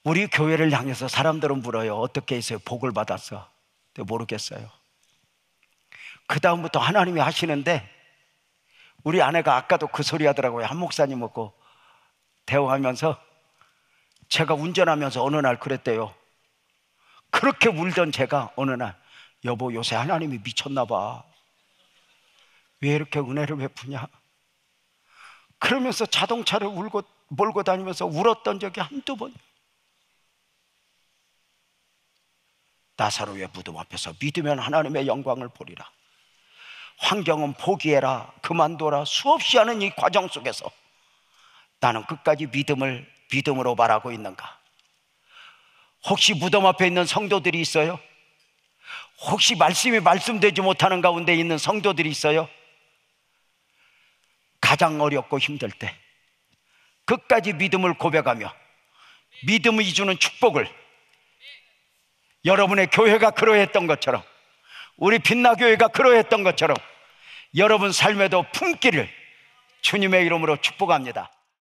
우리 교회를 향해서 사람들은 물어요. 어떻게 해서 복을 받았어? 모르겠어요. 그 다음부터 하나님이 하시는데, 우리 아내가 아까도 그 소리 하더라고요. 한 목사님하고 대화하면서 제가 운전하면서 어느 날 그랬대요. 그렇게 울던 제가 어느 날, 여보 요새 하나님이 미쳤나 봐. 왜 이렇게 은혜를 베푸냐? 그러면서 자동차를 몰고 다니면서 울었던 적이 한두 번. 나사로의 무덤 앞에서 믿으면 하나님의 영광을 보리라. 환경은 포기해라, 그만둬라, 수없이 하는 이 과정 속에서 나는 끝까지 믿음으로 말하고 있는가? 혹시 무덤 앞에 있는 성도들이 있어요? 혹시 말씀이 말씀되지 못하는 가운데 있는 성도들이 있어요? 가장 어렵고 힘들 때 끝까지 믿음을 고백하며 믿음이 주는 축복을, 여러분의 교회가 그러했던 것처럼, 우리 빛나교회가 그러했던 것처럼 여러분 삶에도 품기를 주님의 이름으로 축복합니다.